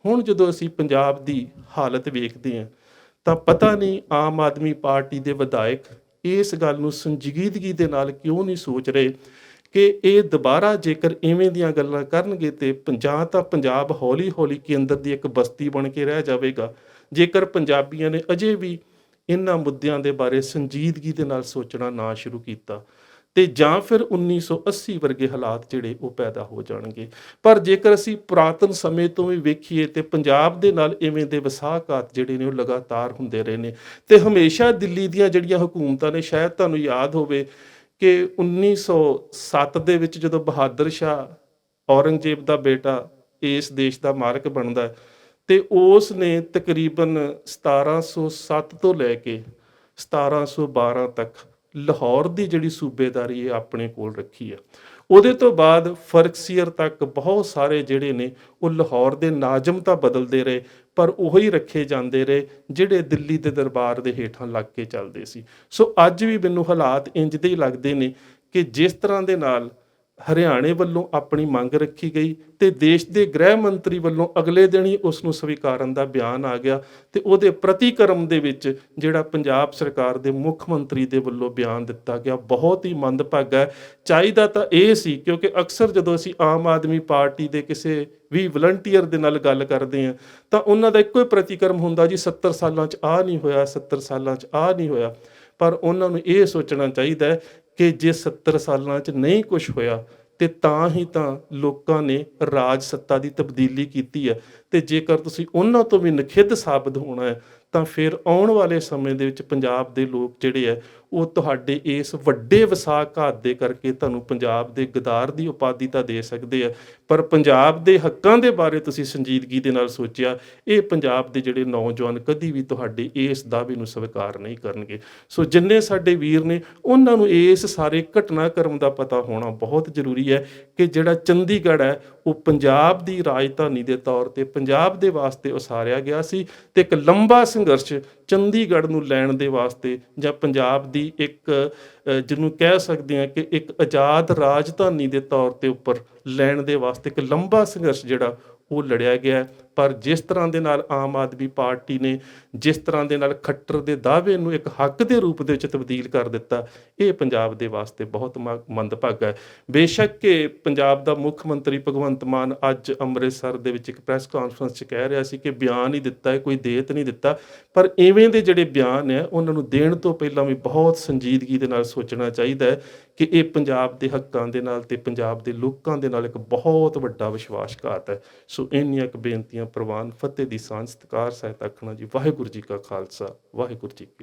ਹੁਣ ਜਦੋਂ ਅਸੀਂ ਪੰਜਾਬ ਦੀ ਹਾਲਤ ਵੇਖਦੇ ਹਾਂ ਤਾਂ ਪਤਾ ਨਹੀਂ ਆਮ ਆਦਮੀ ਪਾਰਟੀ ਦੇ ਵਿਧਾਇਕ ਇਸ ਗੱਲ ਨੂੰ ਸੰਜੀਦਗੀ ਦੇ ਨਾਲ ਕਿਉਂ ਨਹੀਂ ਸੋਚ ਰਹੇ ਕਿ ਇਹ ਦੁਬਾਰਾ ਜੇਕਰ ਇਵੇਂ ਦੀਆਂ ਗੱਲਾਂ ਕਰਨਗੇ ਤੇ ਤਾਂ ਪੰਜਾਬ ਹੌਲੀ ਹੌਲੀ ਕੇਂਦਰ ਦੀ ਇੱਕ ਬਸਤੀ ਬਣ ਕੇ ਰਹਿ ਜਾਵੇਗਾ। ਜੇਕਰ ਪੰਜਾਬੀਆਂ ਨੇ ਅਜੇ ਵੀ ਇਹਨਾਂ ਮੁੱਦਿਆਂ ਦੇ ਬਾਰੇ ਸੰਜੀਦਗੀ ਦੇ ਨਾਲ ਸੋਚਣਾ ਨਾ ਸ਼ੁਰੂ ਕੀਤਾ ਤੇ ਜਾਂ ਫਿਰ 1980 ਵਰਗੇ ਹਾਲਾਤ ਜਿਹੜੇ ਉਹ ਪੈਦਾ ਹੋ ਜਾਣਗੇ। ਪਰ ਜੇਕਰ ਅਸੀਂ ਪੁਰਾਤਨ ਸਮੇਂ ਤੋਂ ਵੀ ਵੇਖੀਏ ਤੇ ਪੰਜਾਬ ਦੇ ਨਾਲ ਇਵੇਂ ਦੇ ਵਿਸਾਘਾਤ ਜਿਹੜੇ ਨੇ ਉਹ ਲਗਾਤਾਰ ਹੁੰਦੇ ਰਹੇ ਨੇ ਤੇ ਹਮੇਸ਼ਾ ਦਿੱਲੀ ਦੀਆਂ ਜਿਹੜੀਆਂ ਹਕੂਮਤਾਂ ਨੇ, ਸ਼ਾਇਦ ਤੁਹਾਨੂੰ ਯਾਦ ਹੋਵੇ ਕਿ 1907 ਦੇ ਵਿੱਚ ਜਦੋਂ ਬਹਾਦਰ ਸ਼ਾਹ ਔਰੰਗਜ਼ੇਬ ਦਾ ਬੇਟਾ ਇਸ ਦੇਸ਼ ਦਾ ਮਾਲਕ ਬਣਦਾ ਤੇ ਉਸ ਨੇ ਤਕਰੀਬਨ 1707 ਤੋਂ ਲੈ ਕੇ 1712 ਤੱਕ ਲਾਹੌਰ ਦੀ ਜਿਹੜੀ ਸੂਬੇਦਾਰੀ ਇਹ ਆਪਣੇ ਕੋਲ ਰੱਖੀ ਹੈ। ਉਹਦੇ ਤੋਂ ਬਾਅਦ ਫਰਕਸੀਅਰ ਤੱਕ ਬਹੁਤ ਸਾਰੇ ਜਿਹੜੇ ਨੇ ਉਹ ਲਾਹੌਰ ਦੇ ਨਾਜ਼ਮ ਤਾਂ ਬਦਲਦੇ ਰਹੇ, ਪਰ ਉਹੀ ਰੱਖੇ ਜਾਂਦੇ ਰਹੇ ਜਿਹੜੇ ਦਿੱਲੀ ਦੇ ਦਰਬਾਰ ਦੇ ਹੇਠਾਂ ਲੱਗ ਕੇ ਚੱਲਦੇ ਸੀ। ਸੋ ਅੱਜ ਵੀ ਮੈਨੂੰ ਹਾਲਾਤ ਇੰਜ ਦੇ ਹੀ ਲੱਗਦੇ ਨੇ ਕਿ ਜਿਸ ਤਰ੍ਹਾਂ ਦੇ ਨਾਲ ਹਰਿਆਣੇ ਵੱਲੋਂ ਆਪਣੀ ਮੰਗ ਰੱਖੀ ਗਈ ਤੇ ਦੇਸ਼ ਦੇ ਗ੍ਰਹਿ ਮੰਤਰੀ ਵੱਲੋਂ ਅਗਲੇ ਦਿਨ ਹੀ ਉਸ ਨੂੰ ਸਵੀਕਾਰਨ ਦਾ ਬਿਆਨ ਆ ਗਿਆ ਤੇ ਉਹਦੇ ਪ੍ਰਤੀਕਰਮ ਦੇ ਵਿੱਚ ਜਿਹੜਾ ਪੰਜਾਬ ਸਰਕਾਰ ਦੇ ਮੁੱਖ ਮੰਤਰੀ ਦੇ ਵੱਲੋਂ ਬਿਆਨ ਦਿੱਤਾ ਗਿਆ, ਬਹੁਤ ਹੀ ਮੰਦਭਾਗਾ ਹੈ। ਚਾਹੀਦਾ ਤਾਂ ਇਹ ਸੀ, ਕਿਉਂਕਿ ਅਕਸਰ ਜਦੋਂ ਅਸੀਂ ਆਮ ਆਦਮੀ ਪਾਰਟੀ ਦੇ ਕਿਸੇ ਵੀ ਵਲੰਟੀਅਰ ਦੇ ਨਾਲ ਗੱਲ ਕਰਦੇ ਹਾਂ ਤਾਂ ਉਹਨਾਂ ਦਾ ਇੱਕੋ ਹੀ ਪ੍ਰਤੀਕਰਮ ਹੁੰਦਾ ਜੀ 70 ਸਾਲਾਂ 'ਚ ਆਹ ਨਹੀਂ ਹੋਇਆ, 70 ਸਾਲਾਂ 'ਚ ਆਹ ਨਹੀਂ ਹੋਇਆ। ਪਰ ਉਹਨਾਂ ਨੂੰ ਇਹ ਸੋਚਣਾ ਚਾਹੀਦਾ ਹੈ ਕਿ ਜੇ 70 ਸਾਲਾਂ 'ਚ ਨਹੀਂ ਕੁਝ ਹੋਇਆ ਤੇ ਤਾਂ ਹੀ ਤਾਂ ਲੋਕਾਂ ਨੇ ਰਾਜ ਸੱਤਾ ਦੀ ਤਬਦੀਲੀ ਕੀਤੀ ਹੈ ਤੇ ਜੇਕਰ ਤੁਸੀਂ ਉਹਨਾਂ ਤੋਂ ਵੀ ਨਖਿੱਧ ਸਾਬਤ ਹੋਣਾ ਹੈ ਤਾਂ ਫਿਰ ਆਉਣ ਵਾਲੇ ਸਮੇਂ ਦੇ ਵਿੱਚ ਪੰਜਾਬ ਦੇ ਲੋਕ ਜਿਹੜੇ ਹੈ ਉਹ ਤੁਹਾਡੇ ਇਸ ਵੱਡੇ ਵਸਾਘਾਤ ਦੇ ਕਰਕੇ ਤੁਹਾਨੂੰ ਪੰਜਾਬ ਦੇ ਗਦਾਰ ਦੀ ਉਪਾਧੀ ਤਾਂ ਦੇ ਸਕਦੇ ਆ, ਪਰ ਪੰਜਾਬ ਦੇ ਹੱਕਾਂ ਦੇ ਬਾਰੇ ਤੁਸੀਂ ਸੰਜੀਦਗੀ ਦੇ ਨਾਲ ਸੋਚਿਆ, ਇਹ ਪੰਜਾਬ ਦੇ ਜਿਹੜੇ ਨੌਜਵਾਨ ਕਦੀ ਵੀ ਤੁਹਾਡੇ ਇਸ ਦਾਅਵੇ ਨੂੰ ਸਵੀਕਾਰ ਨਹੀਂ ਕਰਨਗੇ। ਸੋ ਜਿੰਨੇ ਸਾਡੇ ਵੀਰ ਨੇ ਉਹਨਾਂ ਨੂੰ ਇਸ ਸਾਰੇ ਘਟਨਾਕ੍ਰਮ ਦਾ ਪਤਾ ਹੋਣਾ ਬਹੁਤ ਜ਼ਰੂਰੀ ਹੈ ਕਿ ਜਿਹੜਾ ਚੰਡੀਗੜ੍ਹ ਹੈ ਉਹ ਪੰਜਾਬ ਦੀ ਰਾਜਧਾਨੀ ਦੇ ਤੌਰ ਤੇ ਪੰਜਾਬ ਦੇ ਵਾਸਤੇ ਉਸਾਰਿਆ ਗਿਆ ਸੀ ਤੇ ਇੱਕ ਲੰਬਾ ਸੰਘਰਸ਼ ਚੰਡੀਗੜ੍ਹ ਨੂੰ ਲੈਣ ਦੇ ਵਾਸਤੇ ਜਾਂ ਪੰਜਾਬ ਦੀ ਇੱਕ ਜਿਹਨੂੰ ਕਹਿ ਸਕਦੇ ਹਾਂ ਕਿ ਇੱਕ ਆਜ਼ਾਦ ਰਾਜਧਾਨੀ ਦੇ ਤੌਰ ਤੇ ਉੱਪਰ ਲੈਣ ਦੇ ਵਾਸਤੇ ਇੱਕ ਲੰਬਾ ਸੰਘਰਸ਼ ਜਿਹੜਾ ਉਹ ਲੜਿਆ ਗਿਆ ਹੈ। ਪਰ ਜਿਸ ਤਰ੍ਹਾਂ ਦੇ ਨਾਲ ਆਮ ਆਦਮੀ ਪਾਰਟੀ ਨੇ ਜਿਸ ਤਰ੍ਹਾਂ ਦੇ ਨਾਲ ਖੱਟਰ ਦੇ ਦਾਅਵੇ ਨੂੰ ਇੱਕ ਹੱਕ ਦੇ ਰੂਪ ਦੇ ਵਿੱਚ ਤਬਦੀਲ ਕਰ ਦਿੱਤਾ, ਇਹ ਪੰਜਾਬ ਦੇ ਵਾਸਤੇ ਬਹੁਤ ਮੰਦਭਾਗਾ ਹੈ। ਬੇਸ਼ੱਕ ਕਿ ਪੰਜਾਬ ਦਾ ਮੁੱਖ ਮੰਤਰੀ ਭਗਵੰਤ ਮਾਨ ਅੱਜ ਅੰਮ੍ਰਿਤਸਰ ਦੇ ਵਿੱਚ ਇੱਕ ਪ੍ਰੈਸ ਕਾਨਫਰੰਸ 'ਚ ਕਹਿ ਰਿਹਾ ਸੀ ਕਿ ਬਿਆਨ ਹੀ ਦਿੱਤਾ ਹੈ, ਕੋਈ ਦੇਤ ਨਹੀਂ ਦਿੱਤਾ, ਪਰ ਇਵੇਂ ਦੇ ਜਿਹੜੇ ਬਿਆਨ ਹੈ ਉਹਨਾਂ ਨੂੰ ਦੇਣ ਤੋਂ ਪਹਿਲਾਂ ਵੀ ਬਹੁਤ ਸੰਜੀਦਗੀ ਦੇ ਨਾਲ ਸੋਚਣਾ ਚਾਹੀਦਾ ਹੈ ਕਿ ਇਹ ਪੰਜਾਬ ਦੇ ਹੱਕਾਂ ਦੇ ਨਾਲ ਤੇ ਪੰਜਾਬ ਦੇ ਲੋਕਾਂ ਦੇ ਨਾਲ ਇੱਕ ਬਹੁਤ ਵੱਡਾ ਵਿਸ਼ਵਾਸਘਾਤ ਹੈ। ਸੋ ਇੰਨੀਆਂ ਕੁ ਬੇਨਤੀਆਂ ਪ੍ਰਵਾਨ। ਫਤਿਹ ਦੀ ਸਾਂਝ, ਸਤਿਕਾਰ ਸਹਿਤ ਆਖਣਾ ਜੀ। ਵਾਹਿਗੁਰੂ ਜੀ ਕਾ ਖਾਲਸਾ, ਵਾਹਿਗੁਰੂ ਜੀ ਕੀ